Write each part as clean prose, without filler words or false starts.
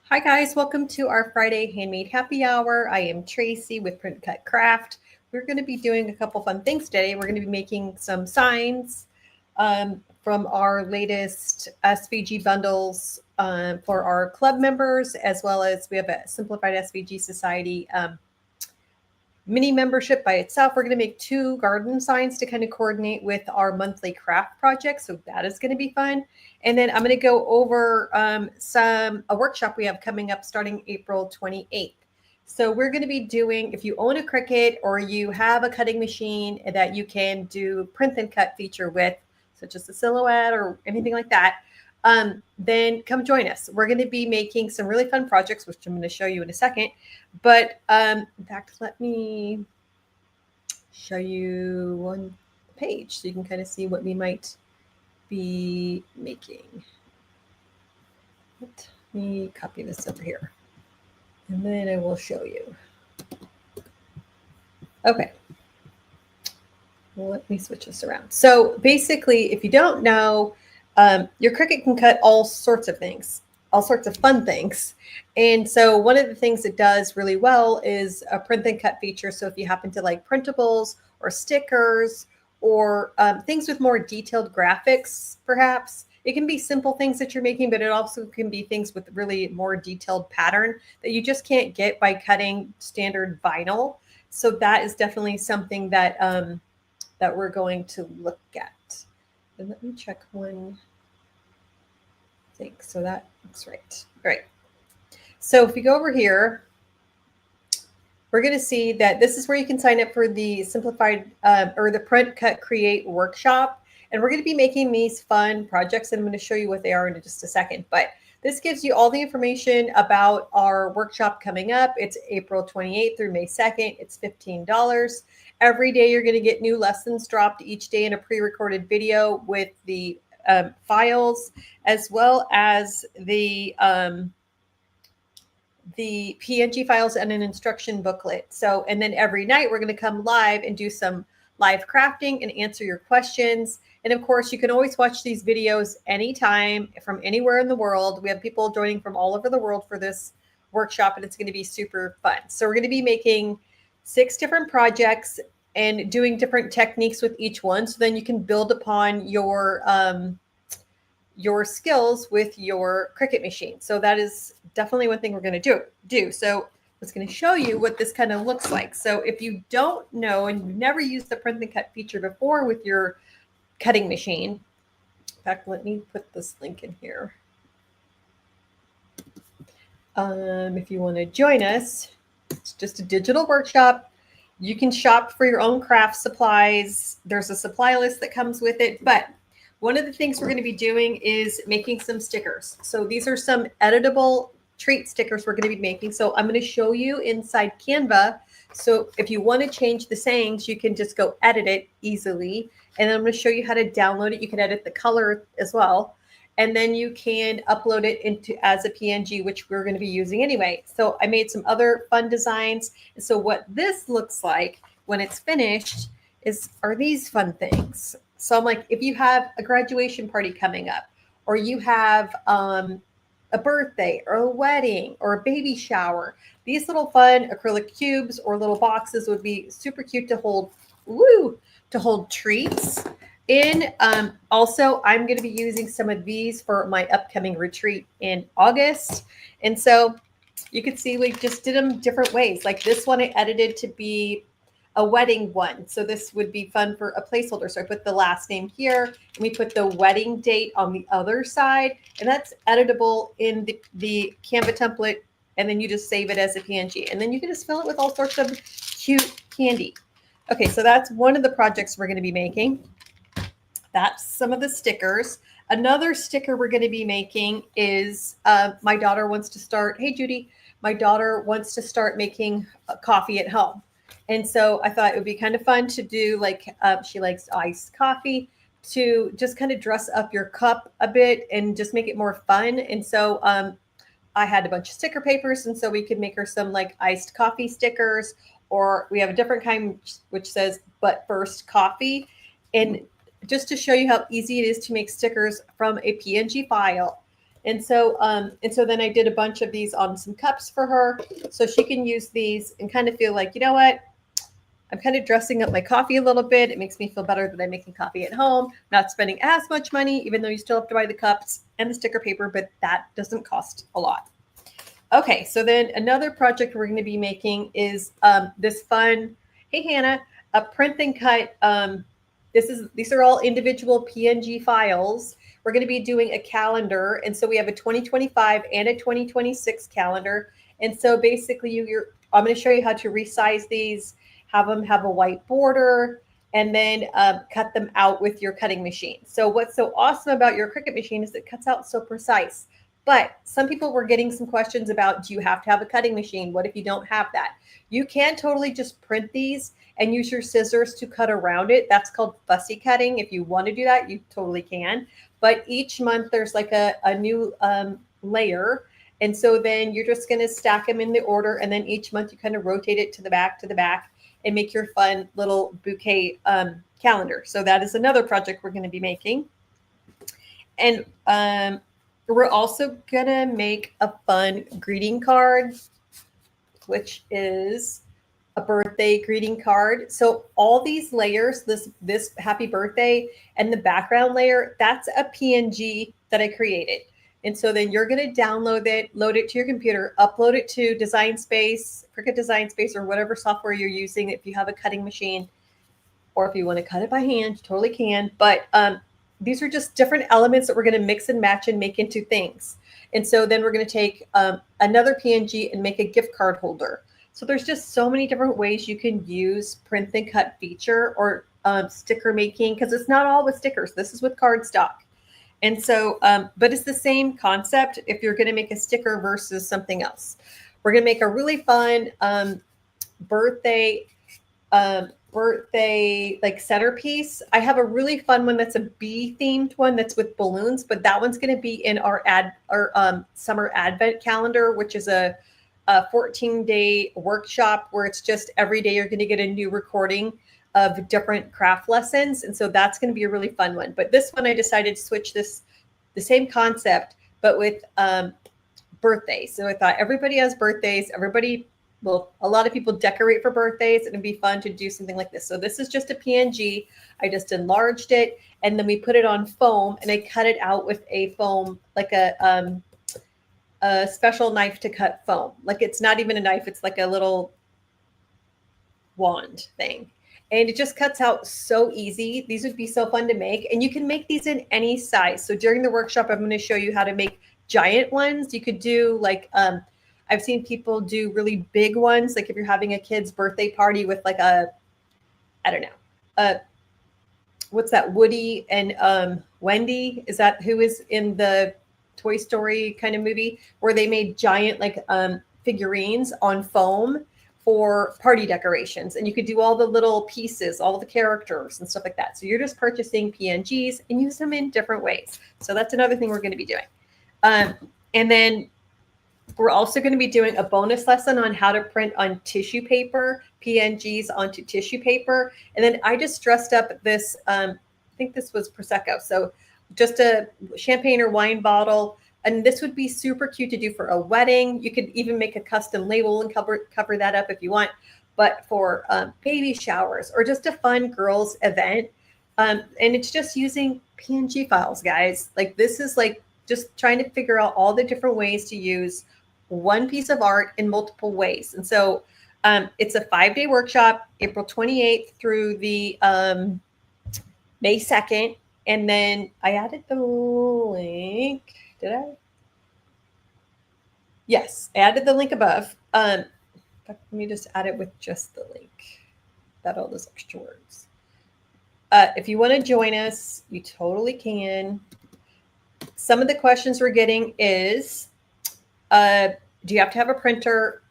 Hi guys, welcome to our Friday Handmade Happy Hour. I am Tracy with Print Cut Craft. We're going to be doing a couple fun things today. We're going to be making some signs from our latest SVG bundles for our club members, as well as we have a Simplified SVG Society mini membership by itself. We're going to make 2 garden signs to kind of coordinate with our monthly craft project. So that is going to be fun. And then I'm going to go over a workshop we have coming up starting April 28th. So we're going to be doing, if you own a Cricut or you have a cutting machine that you can do print and cut feature with, such as a silhouette or anything like that, then come join us. We're going to be making some really fun projects, which I'm going to show you in a second. But in fact, let me show you one page so you can kind of see what we might be making. Let me copy this over here, and then I will show you. Okay. Let me switch this around. So basically, if you don't know, your Cricut can cut all sorts of things, all sorts of fun things. And so one of the things it does really well is a print and cut feature. So if you happen to like printables or stickers or things with more detailed graphics, perhaps, it can be simple things that you're making, but it also can be things with really more detailed pattern that you just can't get by cutting standard vinyl. So that is definitely something that that we're going to look at. And let me check one thing. So that looks right. All right. So if we go over here, we're going to see that this is where you can sign up for the simplified or the print cut create workshop. And we're going to be making these fun projects, and I'm going to show you what they are in just a second. But this gives you all the information about our workshop coming up. It's April 28th through May 2nd. It's $15. Every day you're going to get new lessons dropped each day in a pre-recorded video with the files, as well as the PNG files and an instruction booklet. So, and then every night we're going to come live and do some live crafting and answer your questions. And of course, you can always watch these videos anytime from anywhere in the world. We have people joining from all over the world for this workshop, and it's going to be super fun. So we're going to be making 6 different projects and doing different techniques with each one. So then you can build upon your skills with your Cricut machine. So that is definitely one thing we're going to do. So I was going to show you what this kind of looks like. So if you don't know and you've never used the print and cut feature before with your cutting machine, in fact, let me put this link in here. If you want to join us, it's just a digital workshop. You can shop for your own craft supplies. There's a supply list that comes with it. But one of the things we're going to be doing is making some stickers. So these are some editable treat stickers we're going to be making. So I'm going to show you inside Canva. So if you want to change the sayings, you can just go edit it easily. And I'm going to show you how to download it. You can edit the color as well. And then you can upload it into as a PNG, which we're going to be using anyway. So I made some other fun designs. And so what this looks like when it's finished are these fun things. So I'm like, if you have a graduation party coming up, or you have a birthday or a wedding or a baby shower, these little fun acrylic cubes or little boxes would be super cute to hold, to hold treats in. Also, I'm going to be using some of these for my upcoming retreat in August. And so you can see we just did them different ways. Like this one I edited to be a wedding one. So this would be fun for a placeholder. So I put the last name here, and we put the wedding date on the other side, and that's editable in the Canva template. And then you just save it as a PNG, and then you can just fill it with all sorts of cute candy. Okay, so that's one of the projects we're going to be making. That's some of the stickers. Another sticker we're going to be making is my daughter wants to start. Hey, Judy, my daughter wants to start making coffee at home. And so I thought it would be kind of fun to do, like she likes iced coffee, to just kind of dress up your cup a bit and just make it more fun. And so I had a bunch of sticker papers, and so we could make her some like iced coffee stickers, or we have a different kind which says, but first coffee. And just to show you how easy it is to make stickers from a PNG file. And so then I did a bunch of these on some cups for her, so she can use these and kind of feel like, you know what, I'm kind of dressing up my coffee a little bit. It makes me feel better that I'm making coffee at home, not spending as much money, even though you still have to buy the cups and the sticker paper, but that doesn't cost a lot. Okay, so then another project we're going to be making is this fun, hey Hannah, a print and cut. These are all individual PNG files. We're going to be doing a calendar, and so we have a 2025 and a 2026 calendar. And so basically, I'm going to show you how to resize these, have them have a white border, and then cut them out with your cutting machine. So what's so awesome about your Cricut machine is it cuts out so precise. But some people were getting some questions about, do you have to have a cutting machine? What if you don't have that? You can totally just print these and use your scissors to cut around it. That's called fussy cutting. If you want to do that, you totally can. But each month there's like a new layer. And so then you're just going to stack them in the order. And then each month you kind of rotate it to the back, and make your fun little bouquet calendar. So that is another project we're going to be making. And we're also going to make a fun greeting card, which is a birthday greeting card. So all these layers, this happy birthday and the background layer, that's a PNG that I created. And so then you're going to download it, load it to your computer, upload it to Design Space, Cricut Design Space, or whatever software you're using. If you have a cutting machine, or if you want to cut it by hand, you totally can. But these are just different elements that we're going to mix and match and make into things. And so then we're going to take another PNG and make a gift card holder. So there's just so many different ways you can use print and cut feature or sticker making, because it's not all with stickers. This is with cardstock. And so, but it's the same concept if you're going to make a sticker versus something else. We're going to make a really fun birthday like centerpiece. I have a really fun one that's a bee themed one that's with balloons, but that one's going to be in our summer advent calendar, which is a 14-day workshop where it's just every day you're going to get a new recording of different craft lessons. And so that's going to be a really fun one. But this one, I decided to switch the same concept, but with birthdays. So I thought everybody has birthdays. A lot of people decorate for birthdays, and it'd be fun to do something like this. So this is just a PNG. I just enlarged it, and then we put it on foam, and I cut it out with a foam, like a special knife to cut foam. Like it's not even a knife. It's like a little wand thing. And it just cuts out so easy. These would be so fun to make. And you can make these in any size. So during the workshop, I'm going to show you how to make giant ones. You could do like, I've seen people do really big ones. Like if you're having a kid's birthday party with like I don't know, what's that? Woody and Wendy? Is that who is in the Toy Story kind of movie where they made giant like figurines on foam for party decorations, and you could do all the little pieces, all the characters and stuff like that. So you're just purchasing PNGs and use them in different ways. So that's another thing we're going to be doing. And then we're also going to be doing a bonus lesson on how to print on tissue paper, PNGs onto tissue paper. And then I just dressed up this, I think this was Prosecco. So just a champagne or wine bottle. And this would be super cute to do for a wedding. You could even make a custom label and cover that up if you want. But for baby showers or just a fun girls event. And it's just using PNG files, guys. Like this is like just trying to figure out all the different ways to use one piece of art in multiple ways. And so it's a 5-day workshop, April 28th through the May 2nd. And then I added the link. Did I? Yes, I added the link above. Let me just add it with just the link. Without all those extra words. If you want to join us, you totally can. Some of the questions we're getting is, do you have to have a printer?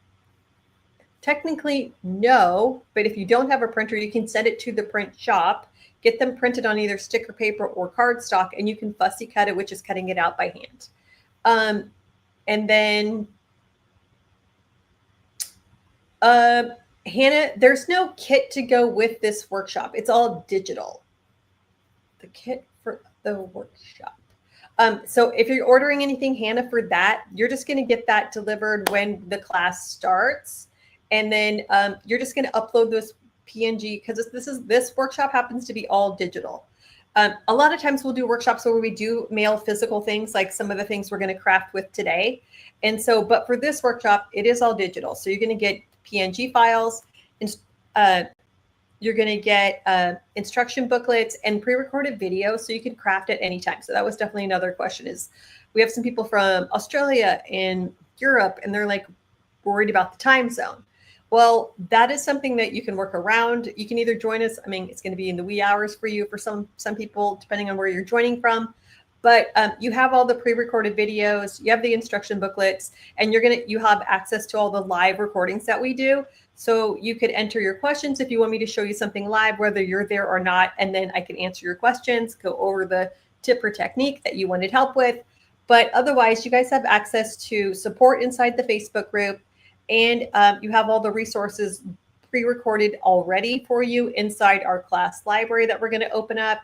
Technically, no. But if you don't have a printer, you can send it to the print shop. Get them printed on either sticker paper or cardstock, and you can fussy cut it, which is cutting it out by hand. And then, Hannah, there's no kit to go with this workshop. It's all digital. The kit for the workshop. So if you're ordering anything, Hannah, for that, you're just going to get that delivered when the class starts. And then you're just going to upload those PNG, because this workshop happens to be all digital. A lot of times we'll do workshops where we do mail physical things, like some of the things we're going to craft with today. And so, but for this workshop, it is all digital. So you're going to get PNG files, and you're going to get instruction booklets and pre-recorded video, so you can craft at any time. So that was definitely another question. Is we have some people from Australia and Europe, and they're like worried about the time zone. Well, that is something that you can work around. You can either join us. I mean, it's going to be in the wee hours for you for some people, depending on where you're joining from. But you have all the pre-recorded videos, you have the instruction booklets, and you have access to all the live recordings that we do. So you could enter your questions if you want me to show you something live, whether you're there or not, and then I can answer your questions, go over the tip or technique that you wanted help with. But otherwise, you guys have access to support inside the Facebook group, and you have all the resources pre-recorded already for you inside our class library that we're going to open up.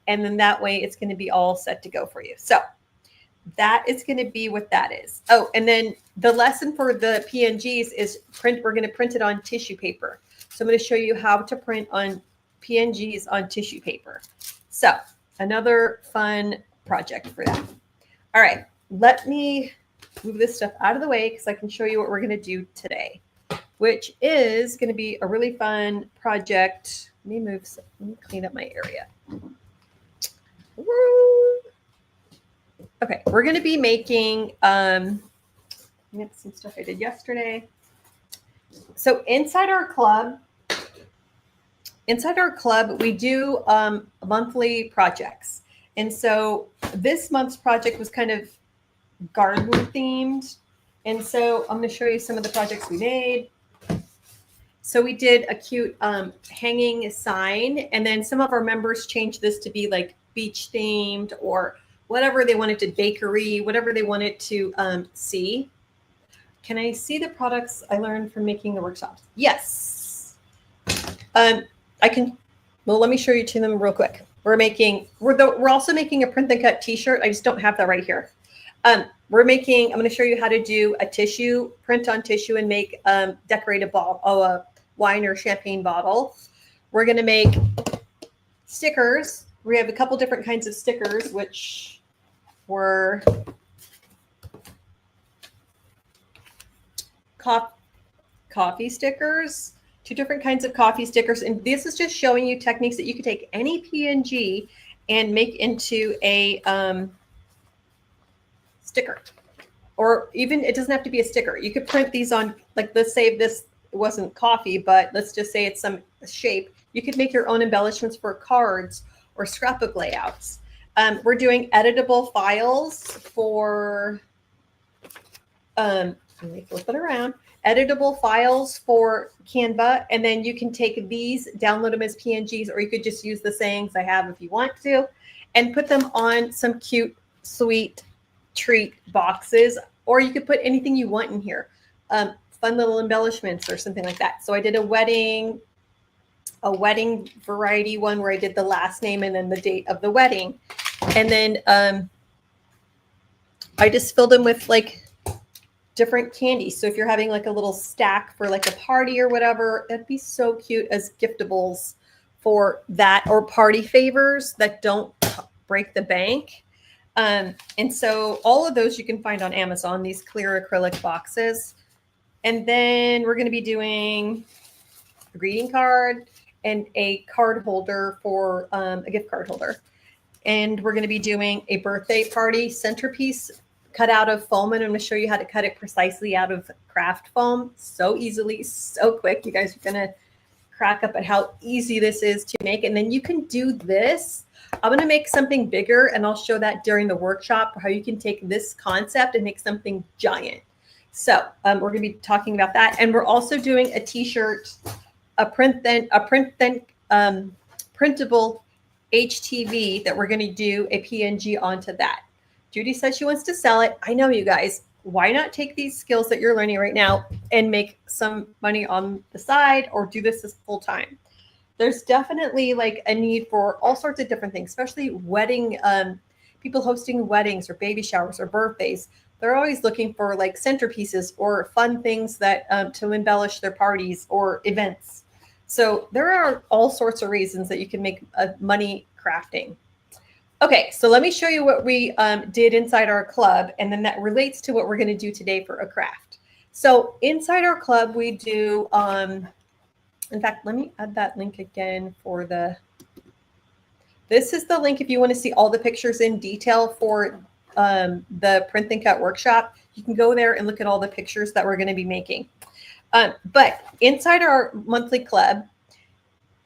And then that way it's going to be all set to go for you. So that is going to be what that is. Oh, and then the lesson for the PNGs is we're going to print it on tissue paper. So I'm going to show you how to print on PNGs on tissue paper. So another fun project for that. All right, let me move this stuff out of the way because I can show you what we're going to do today, which is going to be a really fun project. Let me clean up my area. Okay, we're going to be making some stuff I did yesterday. So inside our club, we do monthly projects. And so this month's project was kind of garden themed. And so I'm going to show you some of the projects we made. So we did a cute hanging sign, and then some of our members changed this to be like beach themed or whatever they wanted to, bakery, whatever they wanted to see. Can I see the products I learned from making the workshops? Yes. I can. Well, let me show you to them real quick. We're also making a print and cut t-shirt. I just don't have that right here. I'm going to show you how to do a tissue, print on tissue, and make decorate a wine or champagne bottle. We're going to make stickers. We have a couple different kinds of stickers, which were coffee stickers, 2 different kinds of coffee stickers. And this is just showing you techniques that you could take any PNG and make into a sticker. Or even, it doesn't have to be a sticker. You could print these on, like, let's say this wasn't coffee, but let's just say it's some shape. You could make your own embellishments for cards or scrapbook layouts. We're doing editable files for, let me flip it around, editable files for Canva. And then you can take these, download them as PNGs, or you could just use the sayings I have if you want to, and put them on some cute, sweet treat boxes, or you could put anything you want in here. Fun little embellishments or something like that. So I did a wedding variety one where I did the last name and then the date of the wedding. And then I just filled them with like different candies. So if you're having like a little stack for like a party or whatever, that'd be so cute as giftables for that, or party favors that don't break the bank. And so all of those you can find on Amazon, these clear acrylic boxes. And then we're going to be doing a greeting card and a card holder for a gift card holder. And we're going to be doing a birthday party centerpiece cut out of foam. And I'm going to show you how to cut it precisely out of craft foam so easily, so quick. You guys are going to crack up at how easy this is to make. And then you can do this. I'm going to make something bigger, and I'll show that during the workshop, how you can take this concept and make something giant. So we're going to be talking about that. And we're also doing a t-shirt, a printable HTV that we're going to do a PNG onto that. Judy says she wants to sell it. I know, you guys. Why not take these skills that you're learning right now and make some money on the side, or do this as full time? There's definitely like a need for all sorts of different things, especially wedding people hosting weddings or baby showers or birthdays. They're always looking for like centerpieces or fun things that to embellish their parties or events. So there are all sorts of reasons that you can make money crafting. Okay, so let me show you what we did inside our club, and then that relates to what we're going to do today for a craft. So inside our club, we do, in fact, let me add that link again for this is the link if you want to see all the pictures in detail for the print and cut workshop. You can go there and look at all the pictures that we're going to be making. But inside our monthly club,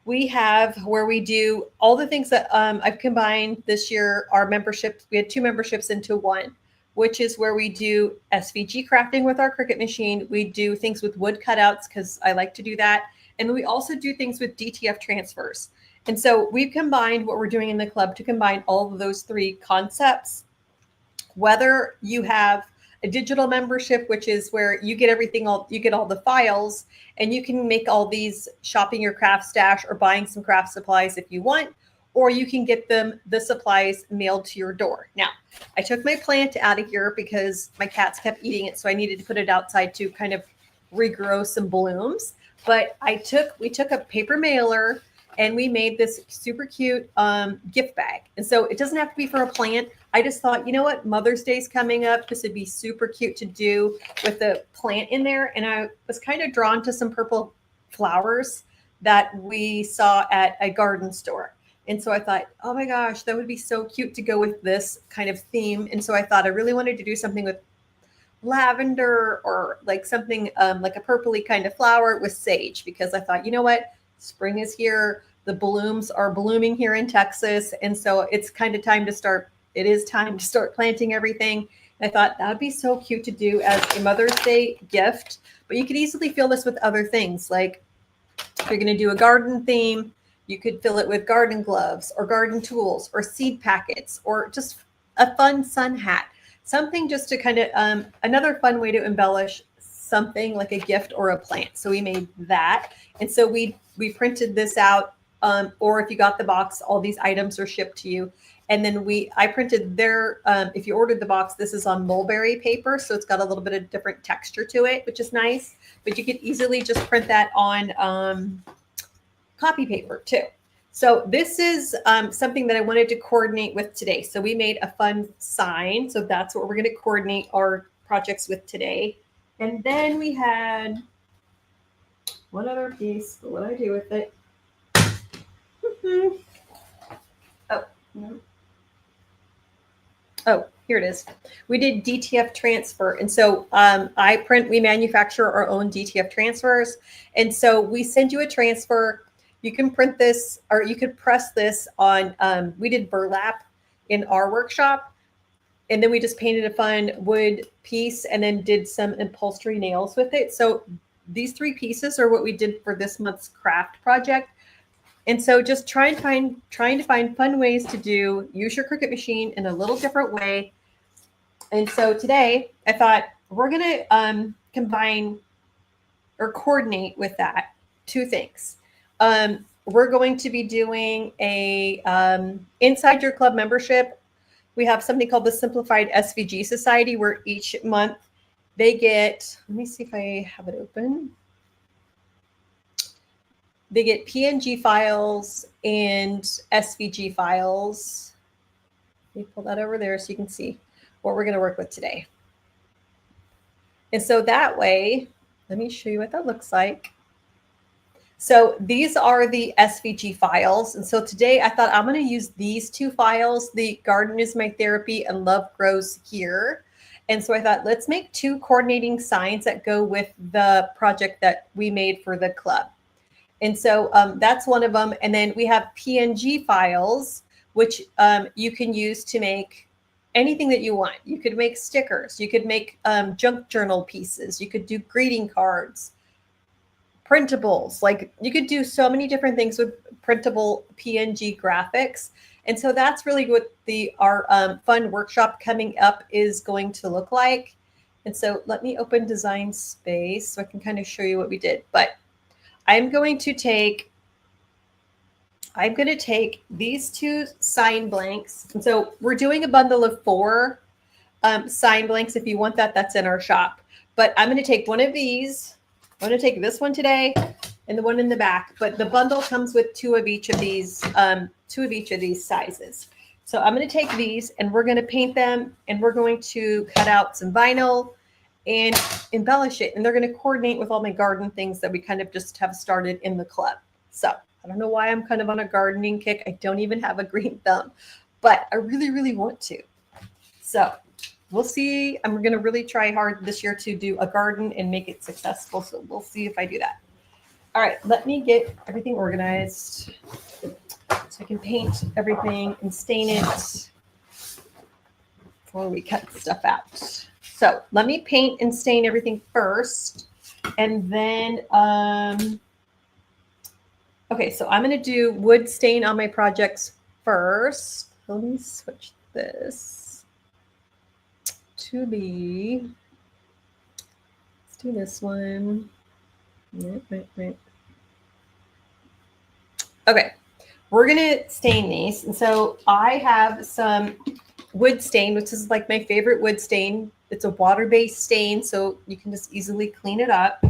we have where we do all the things that I've combined this year. Our memberships, we had 2 memberships into one, which is where we do SVG crafting with our Cricut machine. We do things with wood cutouts because I like to do that. And we also do things with DTF transfers. And so we've combined what we're doing in the club to combine all of those 3 concepts. Whether you have a digital membership, which is where you get everything, you get all the files, and you can make all these shopping your craft stash or buying some craft supplies if you want, or you can get the supplies mailed to your door. Now, I took my plant out of here because my cats kept eating it, so I needed to put it outside to kind of regrow some blooms. But we took a paper mailer and we made this super cute gift bag. And so it doesn't have to be for a plant. I just thought, you know what, Mother's Day's coming up. This would be super cute to do with the plant in there. And I was kind of drawn to some purple flowers that we saw at a garden store. And so I thought, oh my gosh, that would be so cute to go with this kind of theme. And so I thought I really wanted to do something with lavender or like something like a purpley kind of flower with sage, because I thought, you know what, spring is here. The blooms are blooming here in Texas. And so it's kind of time to start. It is time to start planting everything. And I thought that would be so cute to do as a Mother's Day gift. But you could easily fill this with other things. Like if you're going to do a garden theme, you could fill it with garden gloves or garden tools or seed packets or just a fun sun hat. Something just to kind of, another fun way to embellish something like a gift or a plant. So we made that. And so we printed this out, or if you got the box, all these items are shipped to you. And then I printed if you ordered the box, this is on mulberry paper. So it's got a little bit of different texture to it, which is nice. But you could easily just print that on copy paper too. So this is something that I wanted to coordinate with today. So we made a fun sign. So that's what we're going to coordinate our projects with today. And then we had one other piece. What do I do with it? Oh, no. Oh, here it is. We did DTF transfer. And so we manufacture our own DTF transfers. And so we send you a transfer. You can print this, or you could press this on, we did burlap in our workshop. And then we just painted a fun wood piece and then did some upholstery nails with it. So these 3 pieces are what we did for this month's craft project. And so just trying to find fun ways to use your Cricut machine in a little different way. And so today I thought we're going to combine or coordinate with that 2 things. We're going to be doing a inside your club membership. We have something called the Simplified SVG Society, where each month they get, let me see if I have it open. They get PNG files and SVG files. Let me pull that over there so you can see what we're going to work with today. And so that way, let me show you what that looks like. So these are the SVG files. And so today I thought I'm going to use these 2 files, the Garden is My Therapy and Love Grows Here. And so I thought, let's make 2 coordinating signs that go with the project that we made for the club. And so that's one of them. And then we have PNG files, which you can use to make anything that you want. You could make stickers. You could make junk journal pieces. You could do greeting cards, printables. Like you could do so many different things with printable PNG graphics. And so that's really what our fun workshop coming up is going to look like. And so let me open Design Space so I can kind of show you what we did. But I'm going to take I'm going to take these 2 sign blanks. And so we're doing a bundle of 4 sign blanks. If you want that, that's in our shop. But I'm going to take one of these. I'm going to take this one today and the one in the back. But the bundle comes with 2 of each of these, 2 of each of these sizes. So I'm going to take these and we're going to paint them and we're going to cut out some vinyl and embellish it. And they're going to coordinate with all my garden things that we kind of just have started in the club. So I don't know why I'm kind of on a gardening kick. I don't even have a green thumb, but I really, really want to. So we'll see. I'm going to really try hard this year to do a garden and make it successful. So we'll see if I do that. All right, let me get everything organized so I can paint everything and stain it before we cut stuff out. So let me paint and stain everything first. And then, okay, so I'm going to do wood stain on my projects first. Let me switch this to be, let's do this one. Right. Okay, we're going to stain these. And so I have some wood stain, which is like my favorite wood stain. It's a water-based stain, so you can just easily clean it up.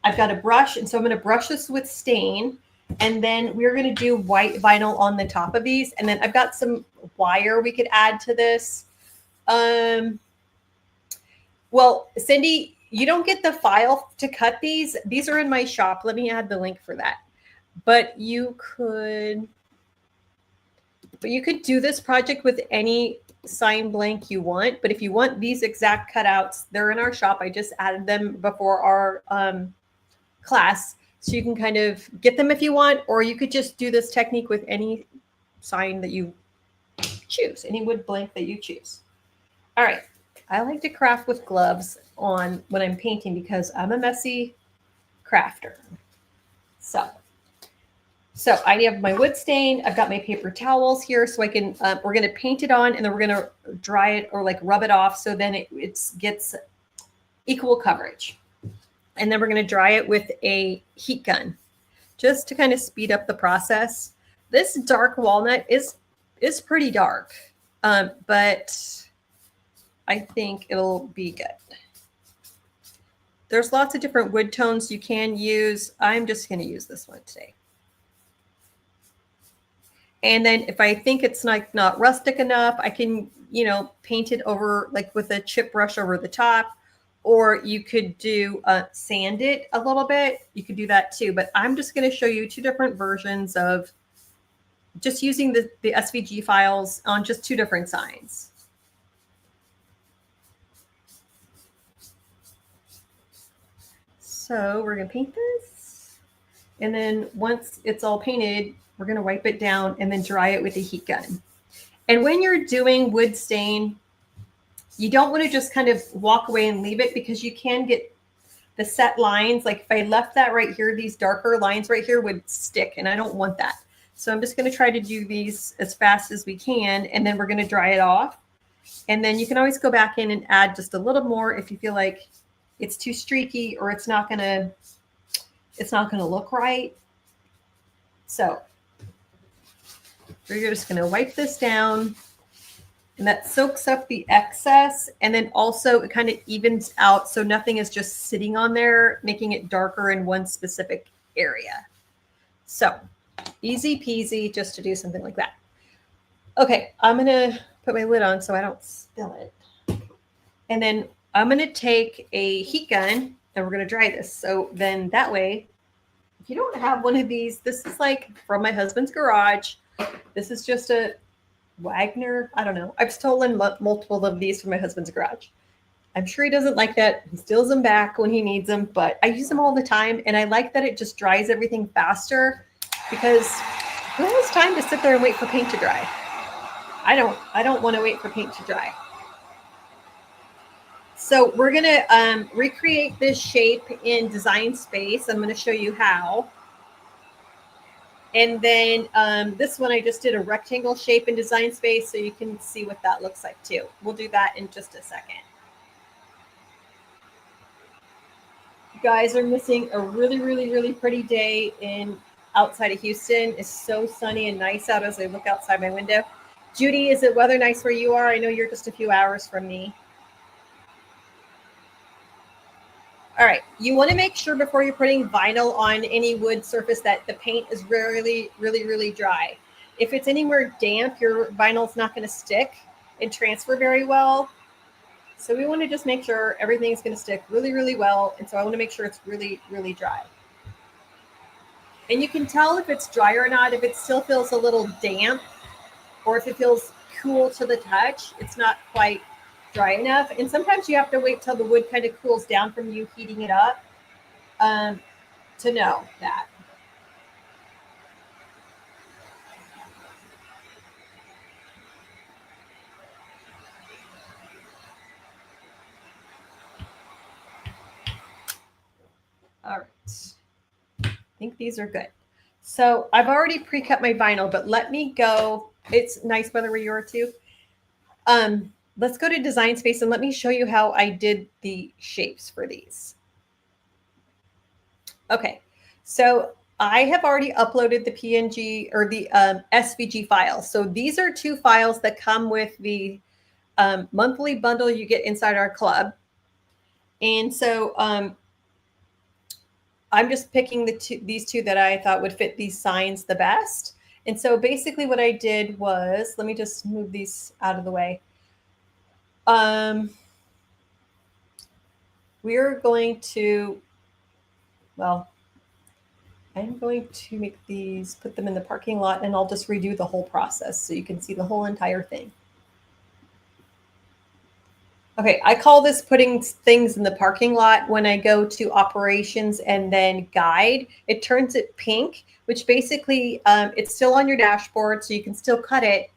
I've got a brush, and so I'm going to brush this with stain. And then we're going to do white vinyl on the top of these. And then I've got some wire we could add to this. Well, Cindy, you don't get the file to cut these. These are in my shop. Let me add the link for that. But you could do this project with any sign blank you want. But if you want these exact cutouts, they're in our shop. I just added them before our class. So you can kind of get them if you want, or you could just do this technique with any sign that you choose, any wood blank that you choose. All right. I like to craft with gloves on when I'm painting because I'm a messy crafter. So I have my wood stain. I've got my paper towels here so I can, we're going to paint it on and then we're going to dry it or like rub it off so then it gets equal coverage. And then we're going to dry it with a heat gun just to kind of speed up the process. This dark walnut is pretty dark, but I think it'll be good. There's lots of different wood tones you can use. I'm just going to use this one today. And then if I think it's not rustic enough, I can, paint it over like with a chip brush over the top. Or you could do sand it a little bit. You could do that too. But I'm just going to show you 2 different versions of just using the SVG files on just 2 different signs. So we're going to paint this. And then once it's all painted, we're going to wipe it down and then dry it with a heat gun. And when you're doing wood stain, you don't want to just kind of walk away and leave it because you can get the set lines. Like if I left that right here, these darker lines right here would stick and I don't want that. So I'm just going to try to do these as fast as we can. And then we're going to dry it off. And then you can always go back in and add just a little more if you feel like it's too streaky or it's not going to look right. So we're just going to wipe this down. And that soaks up the excess. And then also it kind of evens out. So nothing is just sitting on there, making it darker in one specific area. So easy peasy just to do something like that. Okay, I'm going to put my lid on so I don't spill it. And then I'm going to take a heat gun and we're going to dry this. So then that way, if you don't have one of these, this is like from my husband's garage. This is just a Wagner. I don't know. I've stolen multiple of these from my husband's garage. I'm sure he doesn't like that. He steals them back when he needs them, but I use them all the time. And I like that it just dries everything faster because who has time to sit there and wait for paint to dry? I don't want to wait for paint to dry. So we're going to recreate this shape in Design Space. I'm going to show you how. And then this one, I just did a rectangle shape in Design Space so you can see what that looks like too. We'll do that in just a second. You guys are missing a really, really, really pretty day in outside of Houston. It's so sunny and nice out as I look outside my window. Judy, is it weather nice where you are? I know you're just a few hours from me. All right, you want to make sure before you're putting vinyl on any wood surface that the paint is really, really, really dry. If it's anywhere damp, your vinyl's not going to stick and transfer very well. So we want to just make sure everything's going to stick really, really well. And so I want to make sure it's really, really dry. And you can tell if it's dry or not, if it still feels a little damp or if it feels cool to the touch, it's not quite dry enough. And sometimes you have to wait till the wood kind of cools down from you heating it up to know that. All right. I think these are good. So I've already pre-cut my vinyl, but let me go. It's nice weather where you are too. Let's go to Design Space and let me show you how I did the shapes for these. Okay, so I have already uploaded the PNG or the SVG files. So these are two files that come with the monthly bundle you get inside our club. And so I'm just picking these two that I thought would fit these signs the best. And so basically what I did was, let me just move these out of the way. We're going to, well, I'm going to make these, put them in the parking lot, and I'll just redo the whole process so you can see the whole entire thing. Okay, I call this putting things in the parking lot. When I go to operations and then guide, it turns it pink, which basically it's still on your dashboard, so you can still cut it.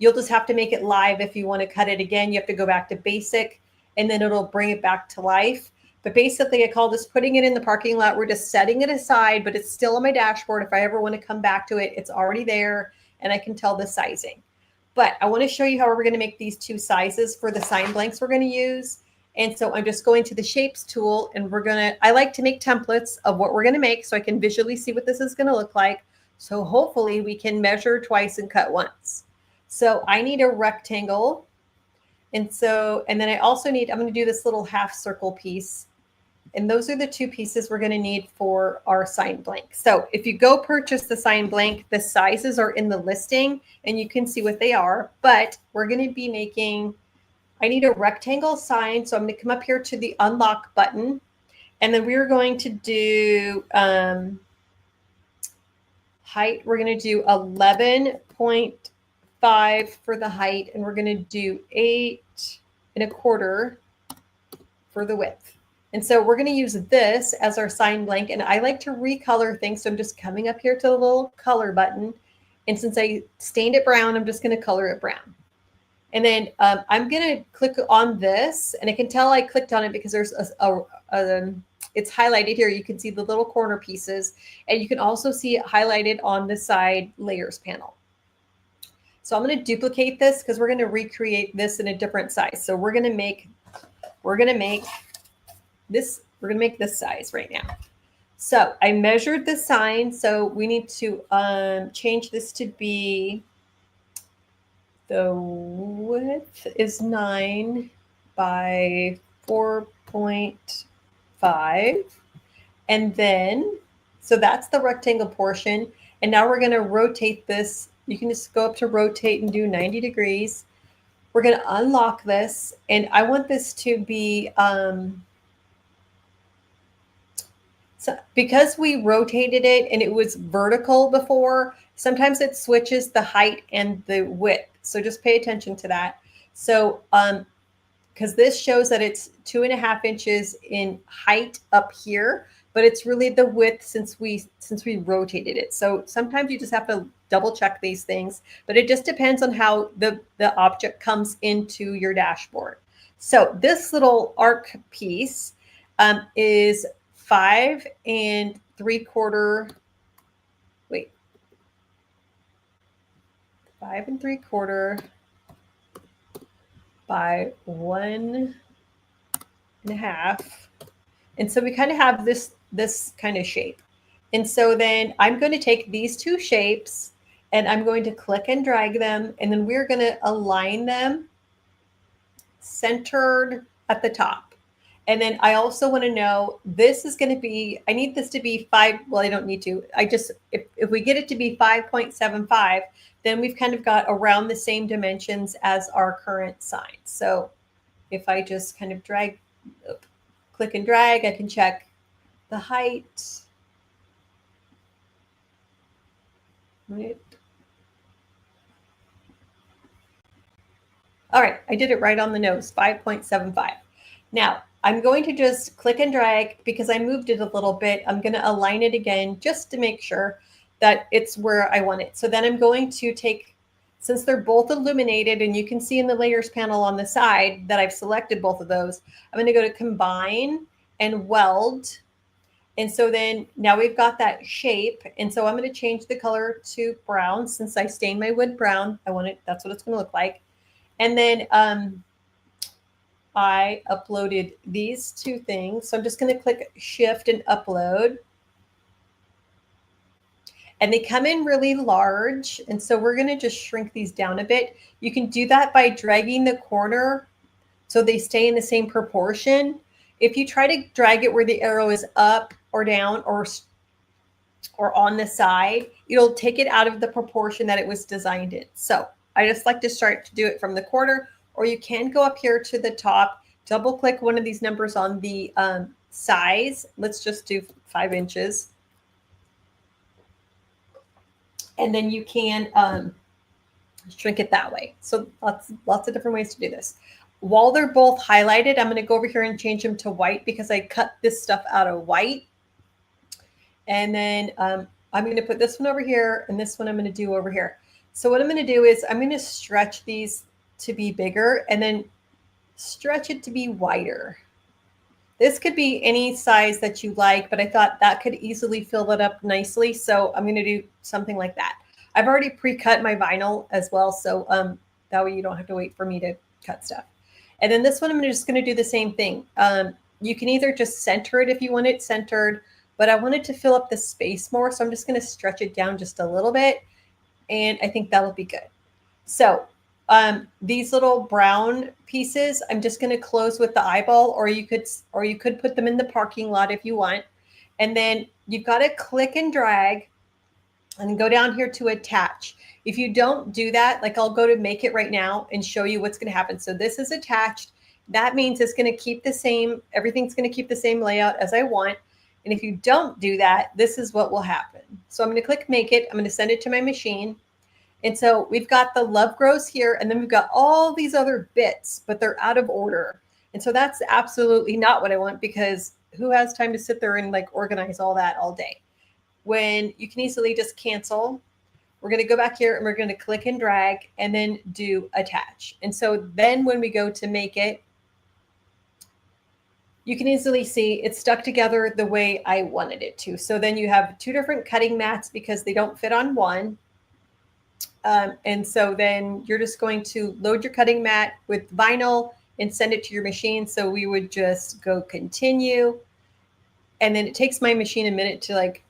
You'll just have to make it live if you want to cut it again. You have to go back to basic, and then it'll bring it back to life. But basically, I call this putting it in the parking lot. We're just setting it aside, but it's still on my dashboard. If I ever want to come back to it, it's already there, and I can tell the sizing. But I want to show you how we're going to make these two sizes for the sign blanks we're going to use. And so I'm just going to the shapes tool, and I like to make templates of what we're going to make so I can visually see what this is going to look like. So hopefully we can measure twice and cut once. So I need a rectangle. And then I also need, I'm going to do this little half circle piece. And those are the two pieces we're going to need for our sign blank. So if you go purchase the sign blank, the sizes are in the listing and you can see what they are. But we're going to be making, I need a rectangle sign. So I'm going to come up here to the unlock button. And then we're going to do height. We're going to do 11.5 for the height. And we're going to do 8.25 for the width. And so we're going to use this as our sign blank. And I like to recolor things. So I'm just coming up here to the little color button. And since I stained it brown, I'm just going to color it brown. And then I'm going to click on this. And I can tell I clicked on it because there's it's highlighted here. You can see the little corner pieces. And you can also see it highlighted on the side layers panel. So I'm going to duplicate this because we're going to recreate this in a different size. So we're going to make this, we're going to make this size right now. So I measured the sign. So we need to change this to be, the width is 9 by 4.5. And then, so that's the rectangle portion. And now we're going to rotate this. You can just go up to rotate and do 90 degrees. We're going to unlock this. And I want this to be, so because we rotated it and it was vertical before, sometimes it switches the height and the width. So just pay attention to that. So because this shows that it's 2.5 inches in height up here, but it's really the width since we rotated it. So sometimes you just have to double check these things, but it just depends on how the object comes into your dashboard. So this little arc piece is 5 3/4. Wait, 5 3/4 by 1.5. And so we kind of have this kind of shape. And so then I'm going to take these two shapes and I'm going to click and drag them. And then we're going to align them centered at the top. And then I also want to know, this is going to be, I need this to be 5. Well, I don't need to. I just, if we get it to be 5.75, then we've kind of got around the same dimensions as our current sign. So if I just kind of drag, click and drag, I can check the height. Right. All right, I did it right on the nose, 5.75. Now, I'm going to just click and drag because I moved it a little bit. I'm going to align it again just to make sure that it's where I want it. So then I'm going to take, since they're both illuminated and you can see in the layers panel on the side that I've selected both of those, I'm going to go to combine and weld. And so then now we've got that shape. And so I'm going to change the color to brown since I stained my wood brown. I want it, that's what it's going to look like. And then I uploaded these two things. So I'm just going to click shift and upload. And they come in really large. And so we're going to just shrink these down a bit. You can do that by dragging the corner so they stay in the same proportion. If you try to drag it where the arrow is up or down or on the side, it'll take it out of the proportion that it was designed in. So I just like to start to do it from the corner, or you can go up here to the top, double click one of these numbers on the size. Let's just do 5 inches. And then you can shrink it that way. So lots of different ways to do this. While they're both highlighted, I'm going to go over here and change them to white because I cut this stuff out of white. And then I'm going to put this one over here and this one I'm going to do over here. So what I'm going to do is I'm going to stretch these to be bigger and then stretch it to be wider. This could be any size that you like, but I thought that could easily fill it up nicely. So I'm going to do something like that. I've already pre-cut my vinyl as well. So that way you don't have to wait for me to cut stuff. And then this one, I'm just going to do the same thing. You can either just center it if you want it centered, but I wanted to fill up the space more. So I'm just going to stretch it down just a little bit. And I think that'll be good. So these little brown pieces, I'm just going to close with the eyeball, or you could put them in the parking lot if you want. And then you've got to click and drag and go down here to attach. If you don't do that, like I'll go to make it right now and show you what's going to happen. So this is attached. That means it's going to keep the same, everything's going to keep the same layout as I want. And if you don't do that, this is what will happen. So I'm going to click make it. I'm going to send it to my machine. And so we've got the love grows here, and then we've got all these other bits, but they're out of order. And so that's absolutely not what I want, because who has time to sit there and like organize all that all day? When you can easily just cancel. We're going to go back here and we're going to click and drag and then do attach. And so then when we go to make it, you can easily see it's stuck together the way I wanted it to. So then you have 2 different cutting mats because they don't fit on one. And so then you're just going to load your cutting mat with vinyl and send it to your machine. So we would just go continue. And then it takes my machine a minute to like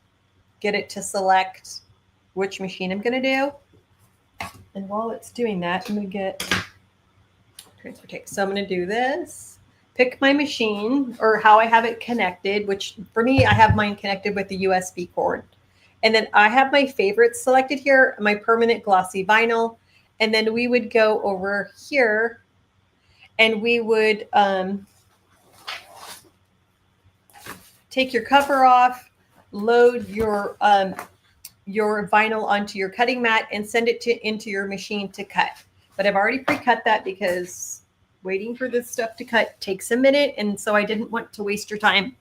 get it to select which machine I'm going to do. And while it's doing that, I'm going to get transfer tape. So I'm going to do this, pick my machine or how I have it connected, which for me, I have mine connected with the USB cord. And then I have my favorites selected here, my permanent glossy vinyl. And then we would go over here and we would take your cover off, load your vinyl onto your cutting mat and send it into your machine to cut. But I've already pre-cut that because waiting for this stuff to cut takes a minute. And so I didn't want to waste your time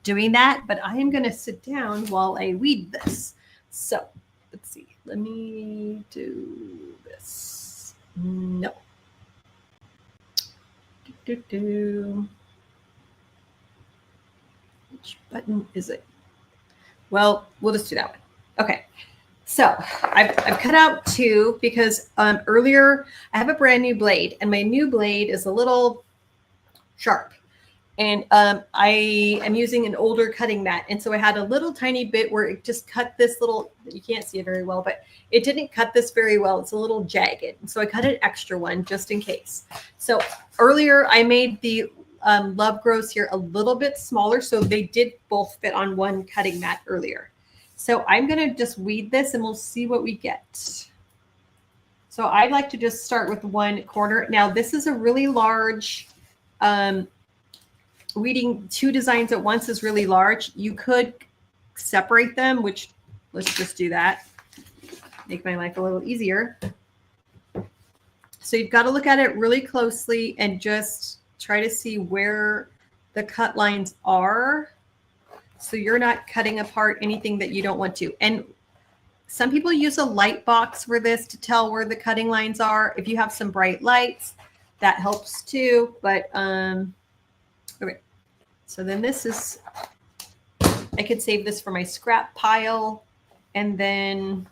doing that, but I am going to sit down while I weed this. So let's see. Let me do this. No. Which button is it? Well, we'll just do that one. Okay. So I've cut out 2 because earlier I have a brand new blade and my new blade is a little sharp. And I am using an older cutting mat. And so I had a little tiny bit where it just cut this little, you can't see it very well, but it didn't cut this very well. It's a little jagged. And so I cut an extra one just in case. So earlier I made the Love Grows here a little bit smaller. So they did both fit on one cutting mat earlier. So I'm going to just weed this and we'll see what we get. So I'd like to just start with one corner. Now this is a really large, weeding two designs at once is really large. You could separate them, which let's just do that. Make my life a little easier. So you've got to look at it really closely and just try to see where the cut lines are. So you're not cutting apart anything that you don't want to. And some people use a light box for this to tell where the cutting lines are. If you have some bright lights, that helps too. But okay. So then this is, I could save this for my scrap pile. And then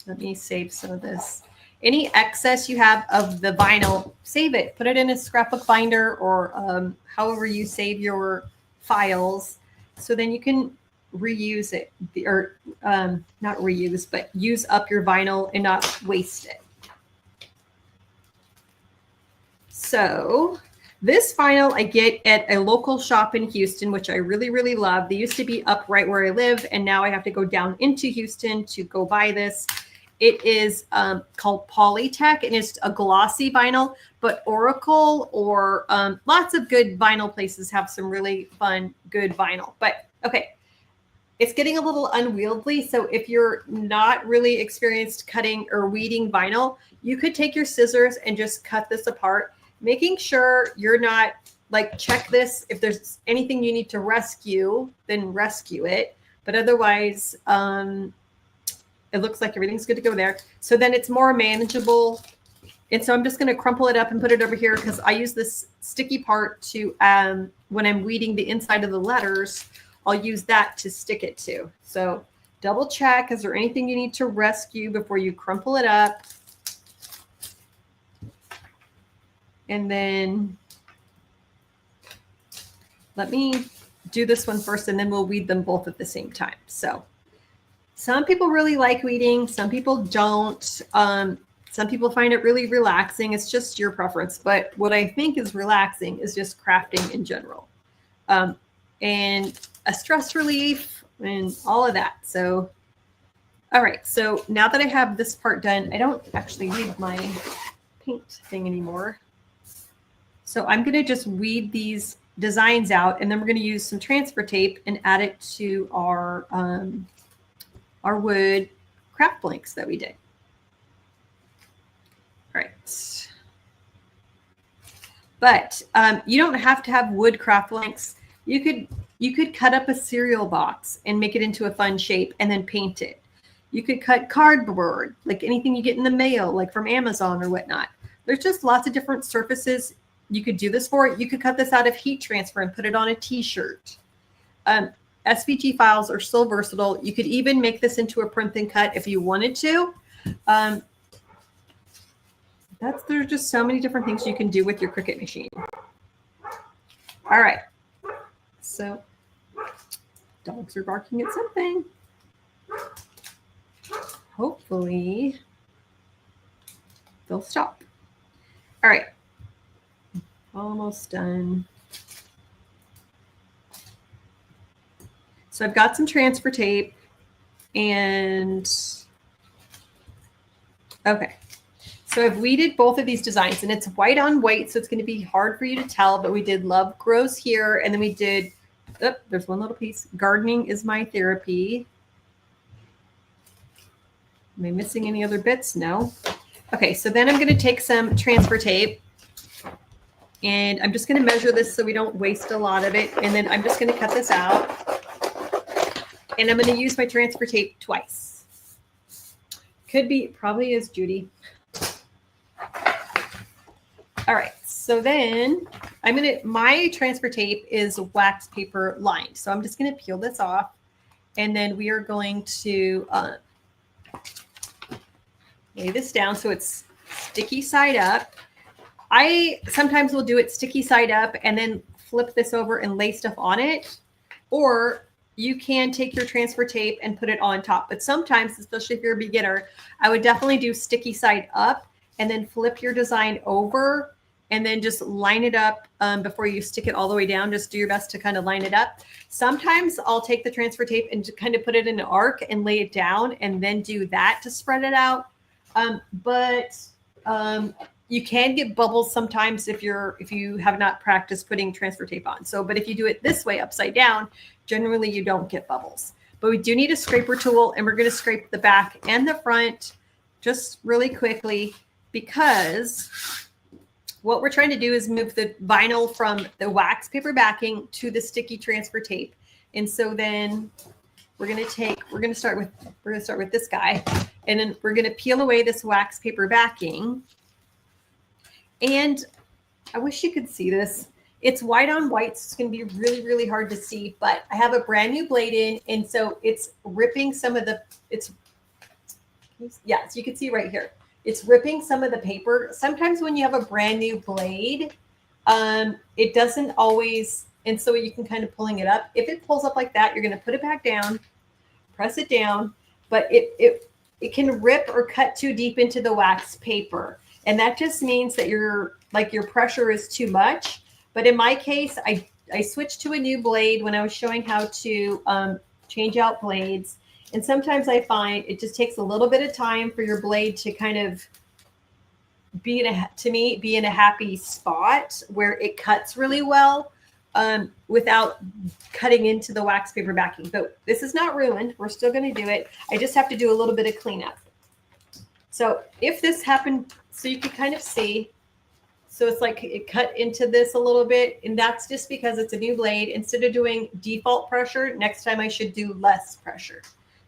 let me save some of this. Any excess you have of the vinyl, save it. Put it in a scrapbook binder or however you save your files. So then you can reuse it, or not reuse, but use up your vinyl and not waste it. So this vinyl I get at a local shop in Houston, which I really, really love. They used to be up right where I live, and now I have to go down into Houston to go buy this. It is called Polytech, and it's a glossy vinyl, but Oracle or lots of good vinyl places have some really fun, good vinyl. But okay, it's getting a little unwieldy. So if you're not really experienced cutting or weeding vinyl, you could take your scissors and just cut this apart, making sure you're not like, check this. If there's anything you need to rescue, then rescue it. But otherwise, it looks like everything's good to go there. So then it's more manageable. And so I'm just going to crumple it up and put it over here because I use this sticky part to, when I'm weeding the inside of the letters, I'll use that to stick it to. So double check, is there anything you need to rescue before you crumple it up? And then let me do this one first, and then we'll weed them both at the same time. So some people really like weeding, some people don't. Some people find it really relaxing. It's just your preference. But what I think is relaxing is just crafting in general. And a stress relief and all of that. So, all right. So now that I have this part done, I don't actually need my paint thing anymore. So I'm going to just weed these designs out, and then we're going to use some transfer tape and add it to our wood craft blanks that we did. All right. But you don't have to have wood craft blanks. You could cut up a cereal box and make it into a fun shape and then paint it. You could cut cardboard, like anything you get in the mail, like from Amazon or whatnot. There's just lots of different surfaces you could do this for. You could cut this out of heat transfer and put it on a t-shirt. SVG files are so versatile. You could even make this into a print and cut if you wanted to. There's just so many different things you can do with your Cricut machine. All right. So dogs are barking at something. Hopefully they'll stop. All right. Almost done. So I've got some transfer tape and okay. So I've weeded both of these designs, and it's white on white, so it's going to be hard for you to tell, but we did Love Grows here, and then we did, oh, there's one little piece. Gardening is my therapy. Am I missing any other bits? No. Okay, so then I'm going to take some transfer tape, and I'm just going to measure this so we don't waste a lot of it, and then I'm just going to cut this out, and I'm going to use my transfer tape twice. Could be, probably is Judy. All right, so then my transfer tape is wax paper lined. So I'm just going to peel this off, and then we are going to lay this down so it's sticky side up. I sometimes will do it sticky side up and then flip this over and lay stuff on it, or you can take your transfer tape and put it on top. But sometimes, especially if you're a beginner, I would definitely do sticky side up and then flip your design over and then just line it up before you stick it all the way down. Just do your best to kind of line it up. Sometimes I'll take the transfer tape and kind of put it in an arc and lay it down and then do that to spread it out. But you can get bubbles sometimes if you have not practiced putting transfer tape on. So, but if you do it this way upside down, generally you don't get bubbles. But we do need a scraper tool, and we're going to scrape the back and the front just really quickly, because what we're trying to do is move the vinyl from the wax paper backing to the sticky transfer tape. And so then we're going to start with this guy, and then we're going to peel away this wax paper backing. And I wish you could see this. It's white on white, so it's going to be really, really hard to see, but I have a brand new blade in, and so it's ripping some of the, so you can see right here. It's ripping some of the paper. Sometimes when you have a brand new blade, it doesn't always, and so you can kind of pulling it up. If it pulls up like that, you're going to put it back down, press it down, but it can rip or cut too deep into the wax paper. And that just means that your pressure is too much. But in my case, I switched to a new blade when I was showing how to change out blades. And sometimes I find it just takes a little bit of time for your blade to kind of be in a happy spot where it cuts really well without cutting into the wax paper backing. But this is not ruined. We're still going to do it. I just have to do a little bit of cleanup. So if this happened, so you can kind of see, so it's like it cut into this a little bit, and that's just because it's a new blade. Instead of doing default pressure, next time I should do less pressure.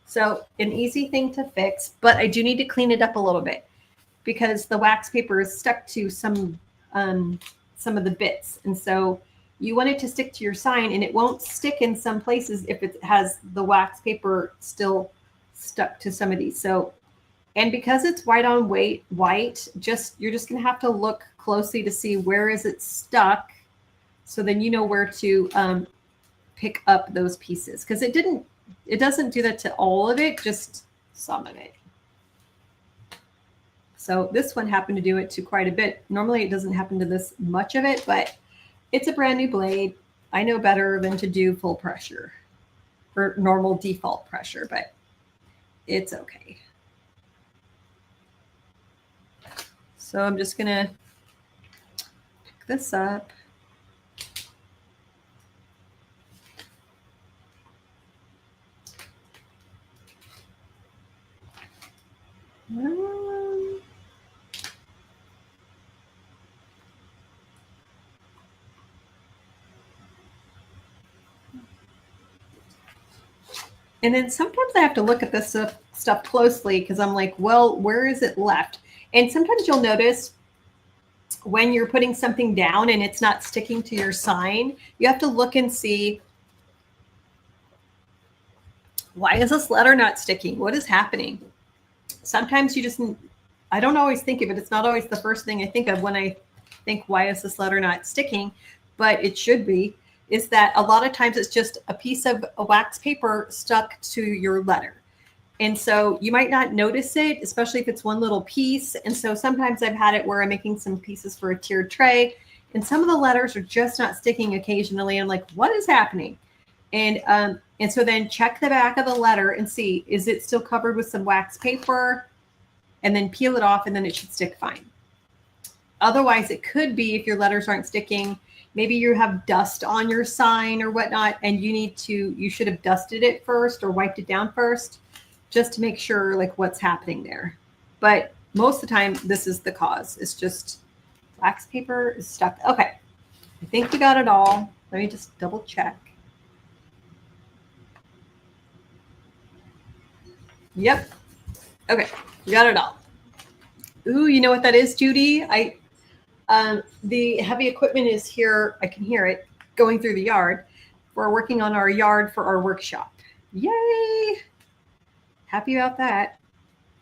So an easy thing to fix, but I do need to clean it up a little bit because the wax paper is stuck to some of the bits. And so you want it to stick to your sign, and it won't stick in some places if it has the wax paper still stuck to some of these. So, and because it's white on white, you're just going to have to look closely to see where is it stuck. So then you know where to pick up those pieces, because it doesn't do that to all of it, just some of it. So this one happened to do it to quite a bit. Normally it doesn't happen to this much of it, but it's a brand new blade. I know better than to do full pressure or normal default pressure, but it's okay. So I'm just going to pick this up. And then sometimes I have to look at this stuff closely because I'm like, well, where is it left? And sometimes you'll notice when you're putting something down and it's not sticking to your sign, you have to look and see, why is this letter not sticking? What is happening? Sometimes I don't always think of it. It's not always the first thing I think of when I think, why is this letter not sticking? But it should be, is that a lot of times it's just a piece of a wax paper stuck to your letter. And so you might not notice it, especially if it's one little piece. And so sometimes I've had it where I'm making some pieces for a tiered tray, and some of the letters are just not sticking occasionally. I'm like, what is happening? And so then check the back of the letter and see, is it still covered with some wax paper? And then peel it off, and then it should stick fine. Otherwise, it could be, if your letters aren't sticking, maybe you have dust on your sign or whatnot, and you should have dusted it first or wiped it down first, just to make sure like what's happening there. But most of the time, this is the cause. It's just wax paper is stuck. Okay, I think we got it all. Let me just double check. Yep. Okay, we got it all. Ooh, you know what that is, Judy? The heavy equipment is here. I can hear it going through the yard. We're working on our yard for our workshop. Yay! Happy about that.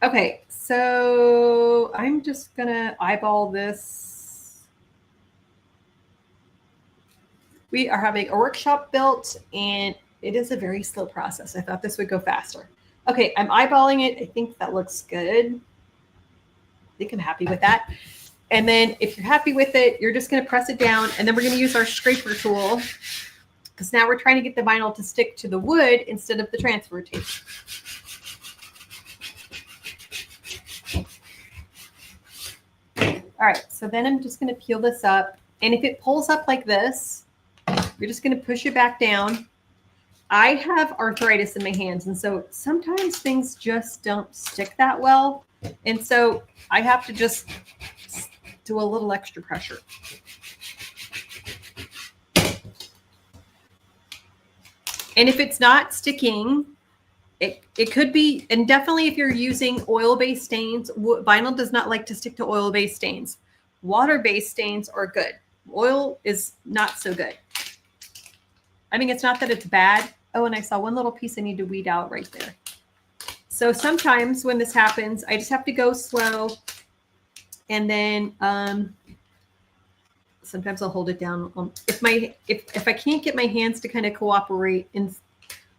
Okay, so I'm just gonna eyeball this. We are having a workshop built, and it is a very slow process. I thought this would go faster. Okay, I'm eyeballing it. I think that looks good. I think I'm happy with that. And then if you're happy with it, you're just going to press it down, and then we're going to use our scraper tool because now we're trying to get the vinyl to stick to the wood instead of the transfer tape. All right, so then I'm just going to peel this up, and if it pulls up like this, you're just going to push it back down. I have arthritis in my hands, and so sometimes things just don't stick that well, and so I have to just do a little extra pressure. And if it's not sticking, it could be, and definitely if you're using oil-based stains, vinyl does not like to stick to oil-based stains. Water-based stains are good. Oil is not so good. I mean, it's not that it's bad. Oh, and I saw one little piece I need to weed out right there. So sometimes when this happens, I just have to go slow. And then sometimes I'll hold it down. If I can't get my hands to kind of cooperate and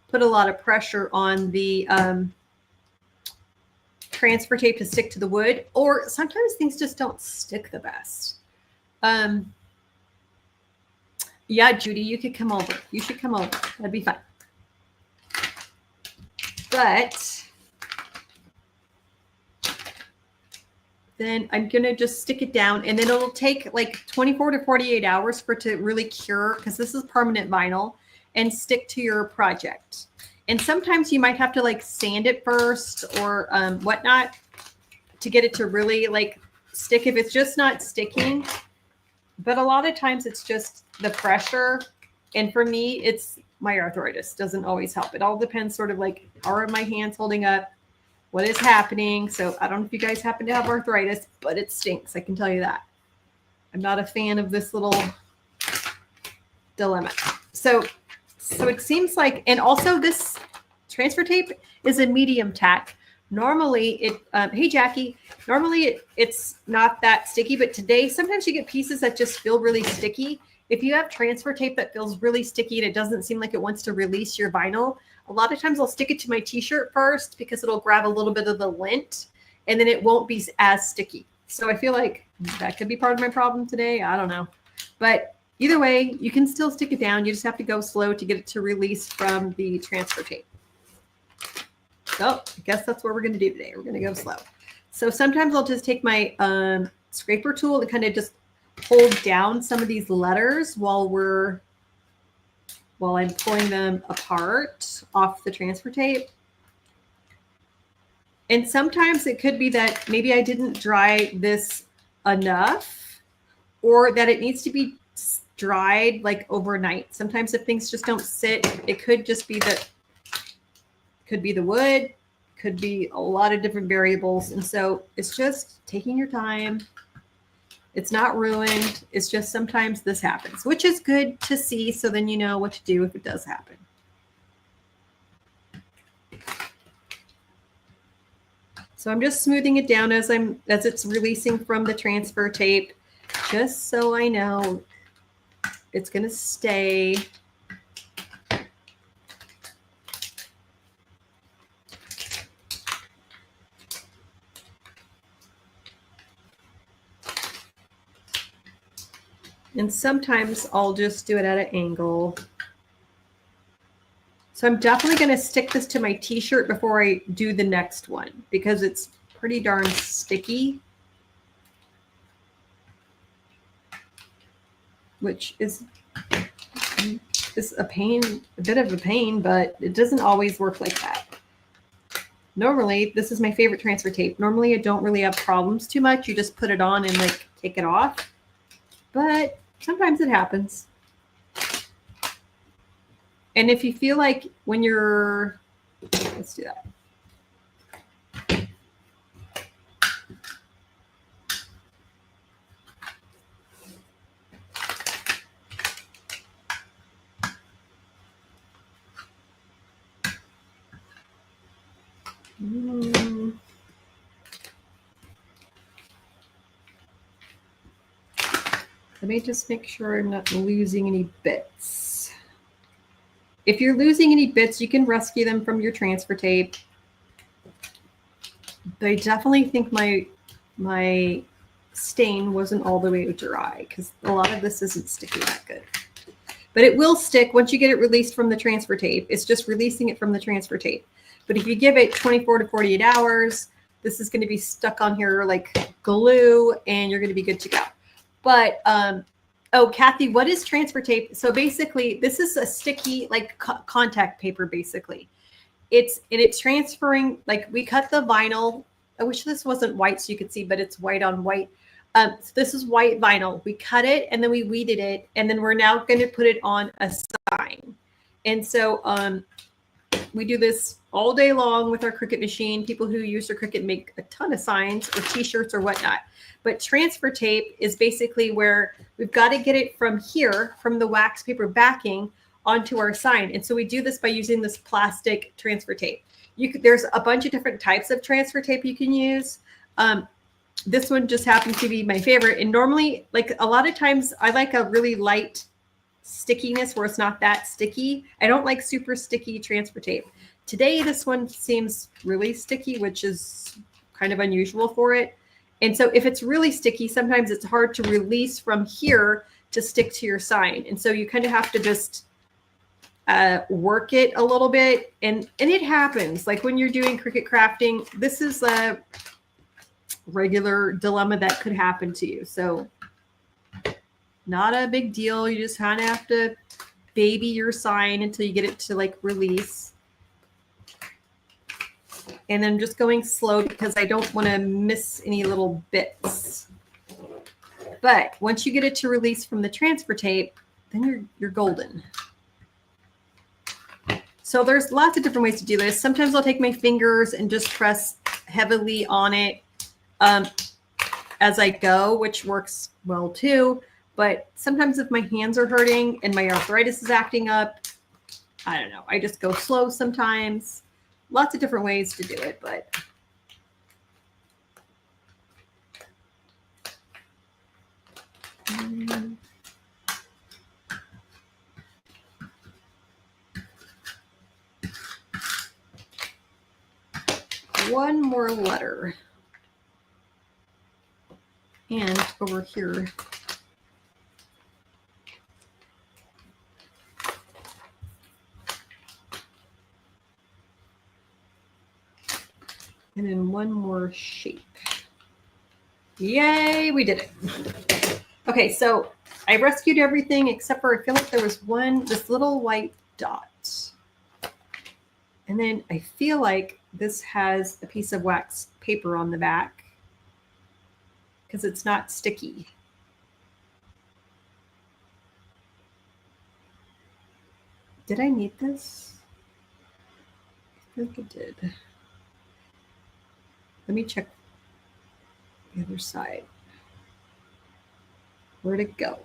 put a lot of pressure on the transfer tape to stick to the wood, or sometimes things just don't stick the best. Yeah, Judy, you could come over. You should come over. That'd be fun. But then I'm going to just stick it down, and then it'll take like 24 to 48 hours for it to really cure, because this is permanent vinyl, and stick to your project. And sometimes you might have to like sand it first or whatnot to get it to really like stick if it's just not sticking. But a lot of times it's just the pressure. And for me, it's my arthritis doesn't always help. It all depends sort of like, are my hands holding up? What is happening? So I don't know if you guys happen to have arthritis, but it stinks. I can tell you that. I'm not a fan of this little dilemma. So it seems like, and also this transfer tape is a medium tack. Normally hey Jackie, normally it's not that sticky, but today sometimes you get pieces that just feel really sticky. If you have transfer tape that feels really sticky and it doesn't seem like it wants to release your vinyl, a lot of times I'll stick it to my t-shirt first because it'll grab a little bit of the lint and then it won't be as sticky. So I feel like that could be part of my problem today. I don't know. But either way, you can still stick it down. You just have to go slow to get it to release from the transfer tape. So I guess that's what we're going to do today. We're going to go slow. So sometimes I'll just take my scraper tool and kind of just hold down some of these letters while I'm pulling them apart off the transfer tape. And sometimes it could be that maybe I didn't dry this enough, or that it needs to be dried like overnight. Sometimes if things just don't sit, it could just be that, could be the wood, could be a lot of different variables. And so it's just taking your time. It's not ruined. It's just sometimes this happens, which is good to see. So then you know what to do if it does happen. So I'm just smoothing it down as it's releasing from the transfer tape, just so I know it's going to stay. And sometimes I'll just do it at an angle. So I'm definitely going to stick this to my t-shirt before I do the next one because it's pretty darn sticky, which is a pain, a bit of a pain, but it doesn't always work like that. Normally, this is my favorite transfer tape. Normally, I don't really have problems too much. You just put it on and like take it off. But sometimes it happens. And if you feel like when you're, let's do that. Let me just make sure I'm not losing any bits. If you're losing any bits, you can rescue them from your transfer tape. But I definitely think my stain wasn't all the way dry because a lot of this isn't sticking that good. But it will stick once you get it released from the transfer tape. It's just releasing it from the transfer tape. But if you give it 24 to 48 hours, this is going to be stuck on here like glue and you're going to be good to go. But, oh, Kathy, what is transfer tape? So basically, this is a sticky, like contact paper, basically. It's transferring, like we cut the vinyl. I wish this wasn't white so you could see, but it's white on white. So this is white vinyl. We cut it and then we weeded it. And then we're now going to put it on a sign. And so we do this all day long with our Cricut machine. People who use their Cricut make a ton of signs or t-shirts or whatnot. But transfer tape is basically where we've got to get it from here, from the wax paper backing onto our sign. And so we do this by using this plastic transfer tape. There's a bunch of different types of transfer tape you can use. This one just happens to be my favorite. And normally, like a lot of times, I like a really light stickiness where it's not that sticky. I don't like super sticky transfer tape. Today, this one seems really sticky, which is kind of unusual for it. And so if it's really sticky, sometimes it's hard to release from here to stick to your sign. And so you kind of have to just work it a little bit. And it happens. Like when you're doing Cricut crafting, this is a regular dilemma that could happen to you. So not a big deal. You just kind of have to baby your sign until you get it to like release. And then just going slow because I don't want to miss any little bits. But once you get it to release from the transfer tape, then you're golden. So there's lots of different ways to do this. Sometimes I'll take my fingers and just press heavily on it as I go, which works well too. But sometimes if my hands are hurting and my arthritis is acting up, I don't know. I just go slow sometimes. Lots of different ways to do it, but one more letter. And over here. And then one more shape. Yay, we did it. Okay, so I rescued everything except for I feel like there was this little white dot. And then I feel like this has a piece of wax paper on the back because it's not sticky. Did I need this? I think I did. Let me check the other side. Where'd it go?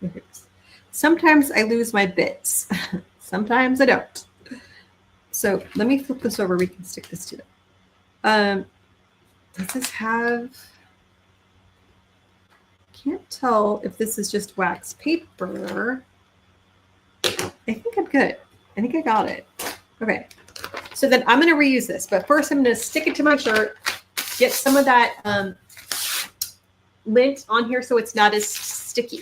There it is. Sometimes I lose my bits. Sometimes I don't. So let me flip this over. We can stick this to it. Does this have... Can't tell if this is just wax paper. I think I'm good. I think I got it. Okay. So then I'm going to reuse this, but first I'm going to stick it to my shirt, get some of that lint on here so it's not as sticky.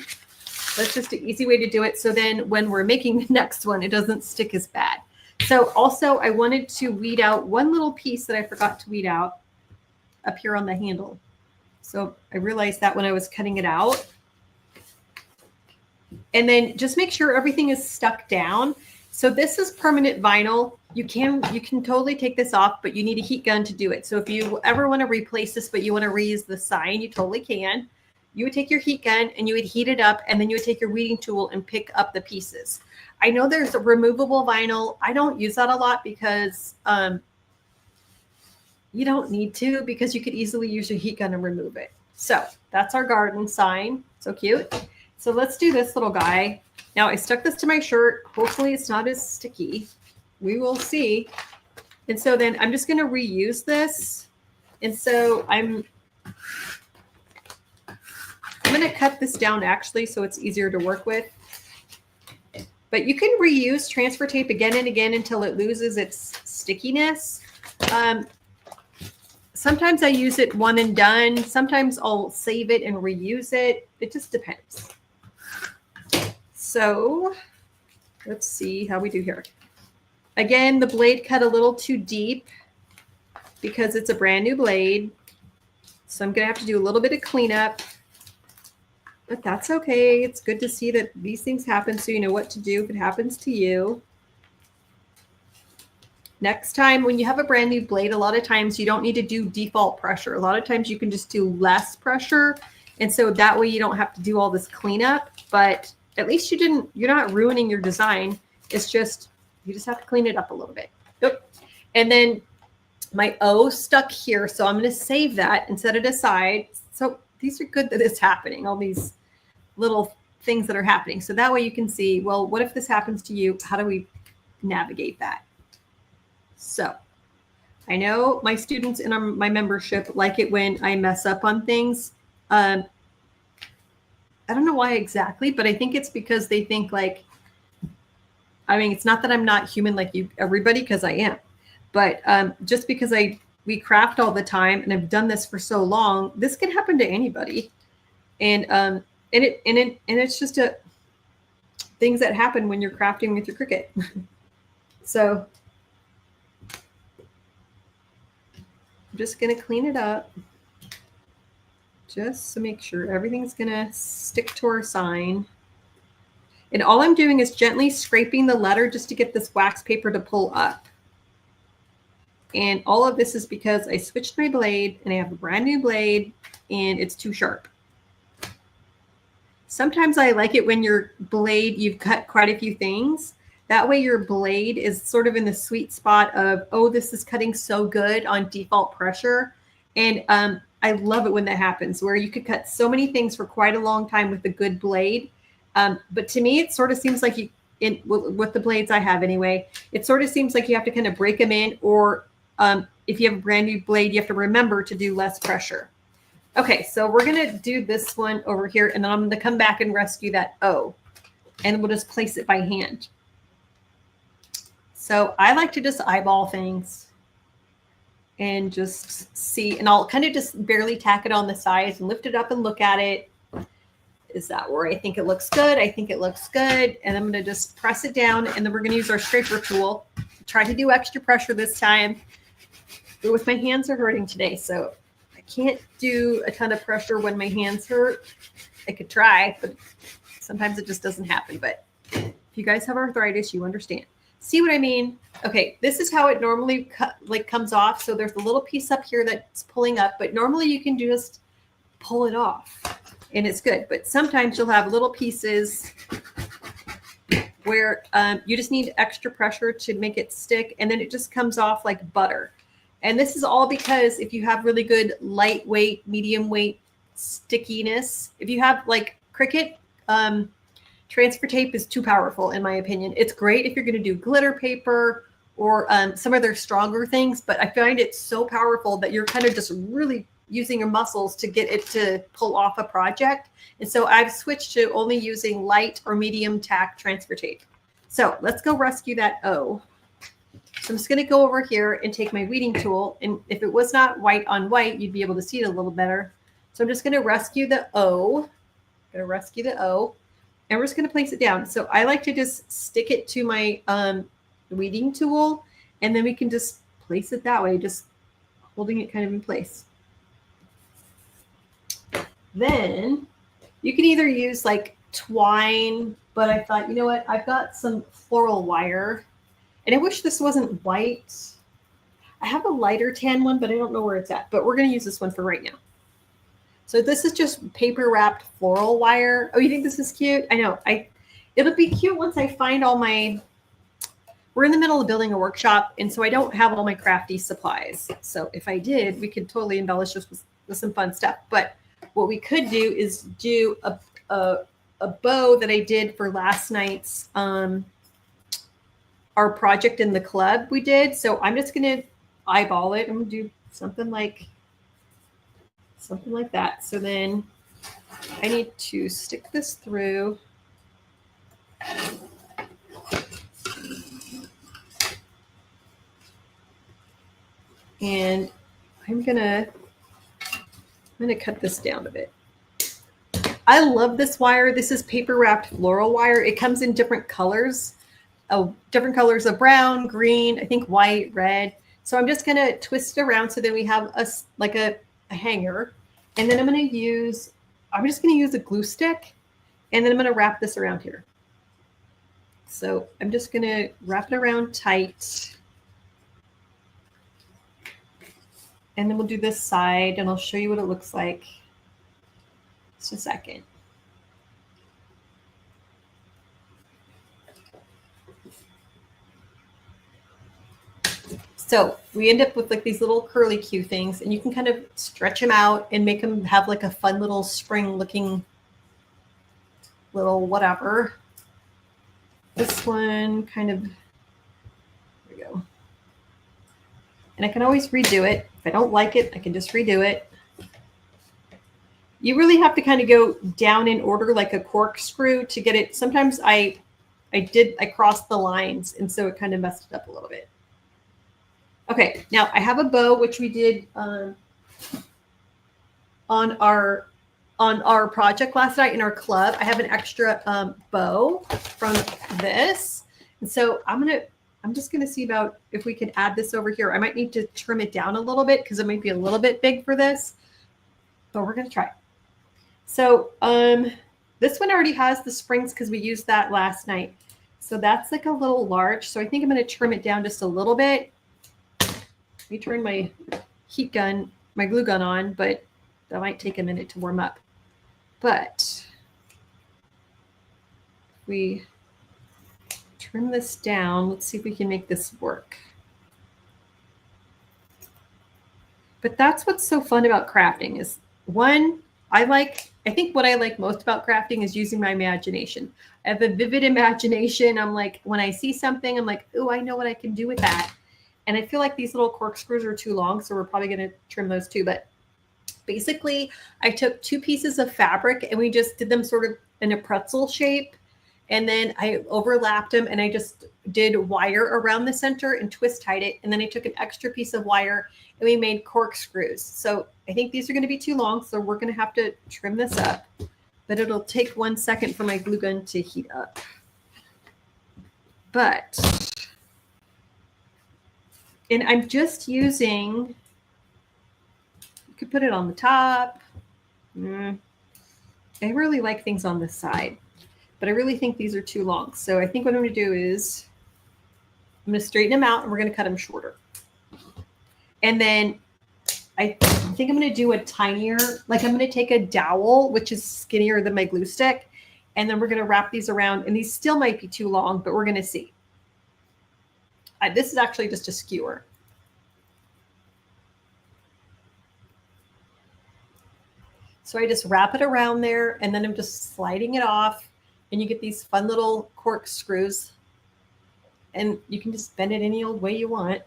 That's just an easy way to do it. So then when we're making the next one, it doesn't stick as bad. So also I wanted to weed out one little piece that I forgot to weed out up here on the handle. So I realized that when I was cutting it out. And then just make sure everything is stuck down. So this is permanent vinyl. You can totally take this off, but you need a heat gun to do it. So if you ever want to replace this, but you want to reuse the sign, you totally can. You would take your heat gun and you would heat it up, and then you would take your weeding tool and pick up the pieces. I know there's a removable vinyl. I don't use that a lot because you don't need to, because you could easily use your heat gun and remove it. So that's our garden sign. So cute. So let's do this little guy. Now I stuck this to my shirt. Hopefully it's not as sticky. We will see. And so then I'm just going to reuse this. And so I'm going to cut this down actually so it's easier to work with. But you can reuse transfer tape again and again until it loses its stickiness. Sometimes I use it one and done. Sometimes I'll save it and reuse it. It just depends. So let's see how we do here. Again, the blade cut a little too deep because it's a brand new blade. So I'm going to have to do a little bit of cleanup. But that's okay. It's good to see that these things happen so you know what to do if it happens to you. Next time when you have a brand new blade, a lot of times you don't need to do default pressure. A lot of times you can just do less pressure. And so that way you don't have to do all this cleanup. But at least you're not ruining your design. It's just, you just have to clean it up a little bit. Yep. And then my O stuck here. So I'm going to save that and set it aside. So these are good that it's happening, all these little things that are happening. So that way you can see, well, what if this happens to you? How do we navigate that? So I know my students in my membership like it when I mess up on things. I don't know why exactly, but I think it's because they think like, I mean, it's not that I'm not human like you, everybody, because I am, but just because we craft all the time and I've done this for so long, this can happen to anybody. And it's just things that happen when you're crafting with your Cricut. So I'm just going to clean it up just to make sure everything's going to stick to our sign. And all I'm doing is gently scraping the letter just to get this wax paper to pull up. And all of this is because I switched my blade and I have a brand new blade and it's too sharp. Sometimes I like it when your blade, you've cut quite a few things. That way your blade is sort of in the sweet spot of, oh, this is cutting so good on default pressure. And I love it when that happens, where you could cut so many things for quite a long time with a good blade. But to me, it sort of seems like with the blades I have anyway, it sort of seems like you have to kind of break them in, or if you have a brand new blade, you have to remember to do less pressure. Okay, so we're going to do this one over here, and then I'm going to come back and rescue that O, and we'll just place it by hand. So I like to just eyeball things and just see, and I'll kind of just barely tack it on the sides and lift it up and look at it. Is that where I think it looks good? I think it looks good. And I'm going to just press it down, and then we're going to use our scraper tool. Try to do extra pressure this time. But with my hands are hurting today, so I can't do a ton of pressure when my hands hurt. I could try, but sometimes it just doesn't happen. But if you guys have arthritis, you understand. See what I mean? Okay, this is how it normally comes off. So there's a little piece up here that's pulling up, but normally you can just pull it off and it's good. But sometimes you'll have little pieces where you just need extra pressure to make it stick, and then it just comes off like butter. And this is all because if you have really good lightweight, medium weight stickiness, if you have like Cricut, transfer tape is too powerful in my opinion. It's great if you're going to do glitter paper or some of their stronger things, but I find it so powerful that you're kind of just really using your muscles to get it to pull off a project. And so I've switched to only using light or medium tack transfer tape. So let's go rescue that O. So I'm just going to go over here and take my weeding tool. And if it was not white on white, you'd be able to see it a little better. So I'm just going to rescue the O. And we're just going to place it down. So I like to just stick it to my weeding tool, and then we can just place it that way, just holding it kind of in place. Then you can either use like twine, but I thought, you know what? I've got some floral wire, and I wish this wasn't white. I have a lighter tan one, but I don't know where it's at, but we're going to use this one for right now. So this is just paper wrapped floral wire. Oh, you think this is cute? I know. It'll be cute once I find all my, we're in the middle of building a workshop, and so I don't have all my crafty supplies. So if I did, we could totally embellish this with some fun stuff. But what we could do is do a bow that I did for last night's our project in the club we did. So I'm just going to eyeball it. I'm going to do something like that. So then I need to stick this through. And I'm gonna cut this down a bit. I love this wire. This is paper wrapped floral wire. It comes in different colors, different colors of brown, green, I think white, red. So I'm just gonna twist it around so then we have a hanger. And then I'm just gonna use a glue stick, and then I'm gonna wrap this around here. So I'm just gonna wrap it around tight. And then we'll do this side and I'll show you what it looks like. Just a second. So we end up with like these little curly Q things, and you can kind of stretch them out and make them have like a fun little spring looking little whatever. This one kind of, there we go. And I can always redo it. If I don't like it, I can just redo it. You really have to kind of go down in order like a corkscrew to get it. Sometimes I crossed the lines, and so it kind of messed it up a little bit. Okay, now I have a bow, which we did on our project last night in our club. I have an extra bow from this. And so I'm just gonna see about if we can add this over here. I might need to trim it down a little bit because it might be a little bit big for this, but we're gonna try. So this one already has the springs because we used that last night. So that's like a little large. So I think I'm gonna trim it down just a little bit. Let me turn my my glue gun on, but that might take a minute to warm up. But if we trim this down, let's see if we can make this work. But that's what's so fun about crafting is one, I think what I like most about crafting is using my imagination. I have a vivid imagination. I'm like, when I see something, I'm like, oh, I know what I can do with that. And I feel like these little corkscrews are too long, so we're probably going to trim those too. But basically, I took 2 pieces of fabric and we just did them sort of in a pretzel shape. And then I overlapped them and I just did wire around the center and twist tied it. And then I took an extra piece of wire and we made corkscrews. So I think these are going to be too long, so we're going to have to trim this up. But it'll take 1 second for my glue gun to heat up. And I'm just using, you could put it on the top. I really like things on this side, but I really think these are too long. So I think what I'm going to do is I'm going to straighten them out and we're going to cut them shorter. And then I think I'm going to do a tinier, like I'm going to take a dowel, which is skinnier than my glue stick. And then we're going to wrap these around, and these still might be too long, but we're going to see. This is actually just a skewer. So I just wrap it around there, and then I'm just sliding it off, and you get these fun little corkscrews, and you can just bend it any old way you want.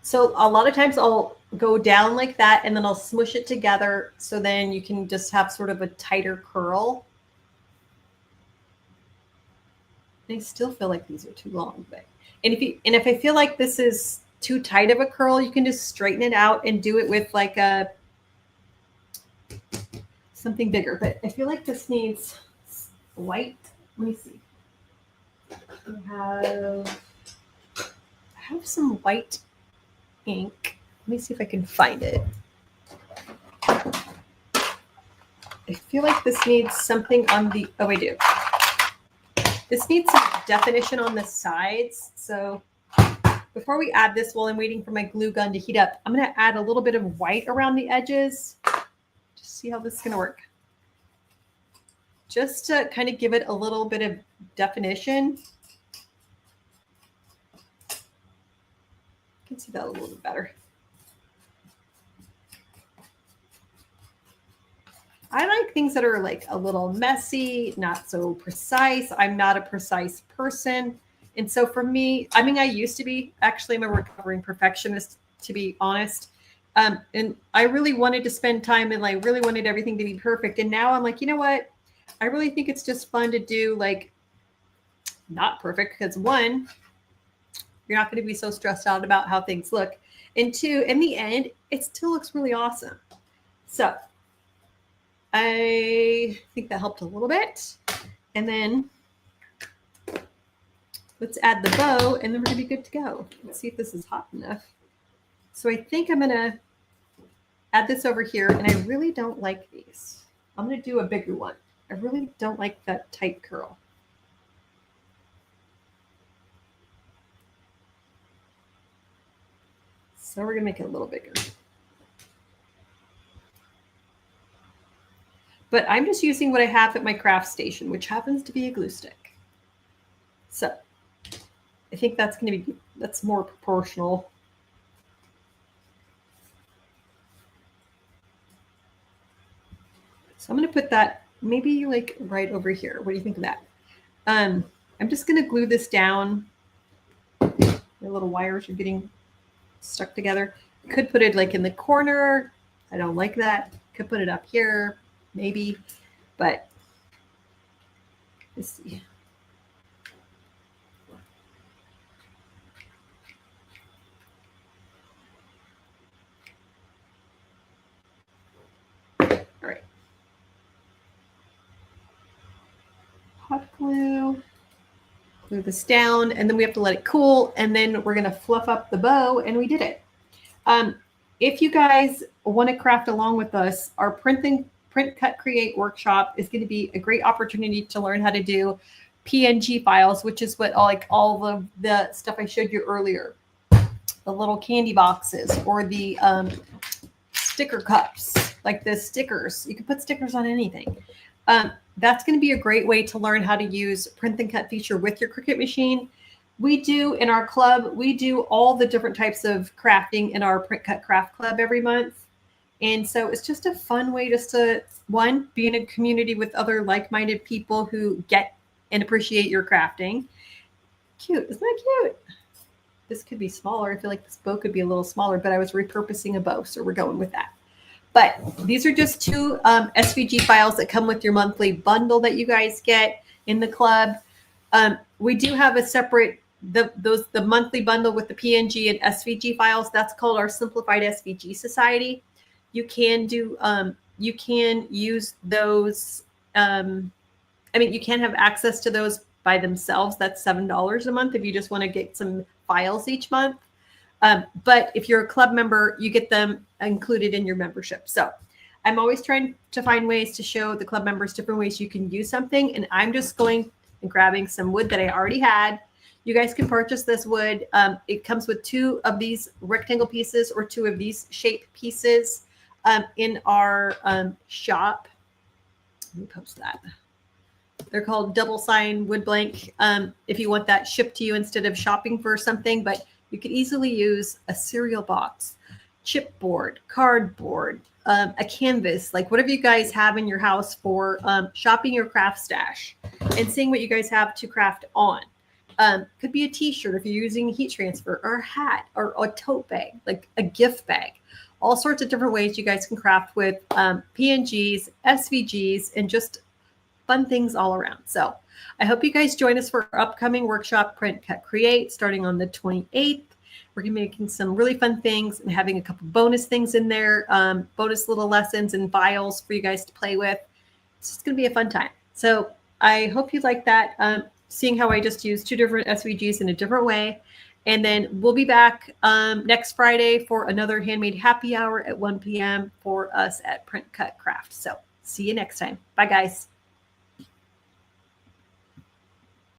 So a lot of times I'll go down like that, and then I'll smush it together, so then you can just have sort of a tighter curl. I still feel like these are too long, but if I feel like this is too tight of a curl, you can just straighten it out and do it with like something bigger. But I feel like this needs white. Let me see. I have some white ink. Let me see if I can find it. I feel like this needs something on the, oh, I do. This needs some definition on the sides. So before we add this, while I'm waiting for my glue gun to heat up, I'm going to add a little bit of white around the edges. Just see how this is going to work. Just to kind of give it a little bit of definition. You can see that a little bit better. I like things that are like a little messy, not so precise. I'm not a precise person. And so for me, I mean, I used to be, actually, I'm a recovering perfectionist, to be honest. And I really wanted to spend time and like really wanted everything to be perfect. And now I'm like, you know what? I really think it's just fun to do like not perfect because one, you're not going to be so stressed out about how things look. And two, in the end, it still looks really awesome. So I think that helped a little bit. And then let's add the bow and then we're going to be good to go. Let's see if this is hot enough. So I think I'm going to add this over here, and I really don't like these. I'm going to do a bigger one. I really don't like that tight curl. So we're going to make it a little bigger. But I'm just using what I have at my craft station, which happens to be a glue stick. So I think that's more proportional. So I'm going to put that maybe like right over here. What do you think of that? I'm just going to glue this down. The little wires are getting stuck together. I could put it like in the corner. I don't like that. Could put it up here, maybe, but let's see. All right. Hot glue. Glue this down, and then we have to let it cool, and then we're going to fluff up the bow, and we did it. If you guys want to craft along with us, our print, cut, create workshop is going to be a great opportunity to learn how to do PNG files, which is what like all of the stuff I showed you earlier, the little candy boxes or the sticker cups, like the stickers. You can put stickers on anything. That's going to be a great way to learn how to use print and cut feature with your Cricut machine. We do in our club, we do all the different types of crafting in our print cut craft club every month. And so it's just a fun way just to, one, be in a community with other like-minded people who get and appreciate your crafting. Cute, isn't that cute? This could be smaller. I feel like this bow could be a little smaller, but I was repurposing a bow, so we're going with that. But these are just two SVG files that come with your monthly bundle that you guys get in the club. We do have a separate, the monthly bundle with the PNG and SVG files. That's called our Simplified SVG Society. You can do, you can use those. I mean, you can have access to those by themselves. That's $7 a month if you just want to get some files each month. But if you're a club member, you get them included in your membership. So I'm always trying to find ways to show the club members different ways you can use something. And I'm just going and grabbing some wood that I already had. You guys can purchase this wood. It comes with 2 of these rectangle pieces or 2 of these shape pieces in our shop. Let me post that. They're called double sign wood blank. If you want that shipped to you instead of shopping for something, but you could easily use a cereal box, chipboard, cardboard, a canvas, like whatever you guys have in your house for shopping your craft stash and seeing what you guys have to craft on. Could be a t-shirt if you're using heat transfer, or a hat, or a tote bag, like a gift bag. All sorts of different ways you guys can craft with PNGs, SVGs, and just fun things all around. So I hope you guys join us for our upcoming workshop, Print, Cut, Create, starting on the 28th. We're going to be making some really fun things and having a couple bonus things in there, bonus little lessons and files for you guys to play with. It's just going to be a fun time. So I hope you like that, seeing how I just used 2 different SVGs in a different way. And then we'll be back next Friday for another Handmade happy hour at 1 p.m. for us at Print, Cut, Craft. So see you next time. Bye, guys.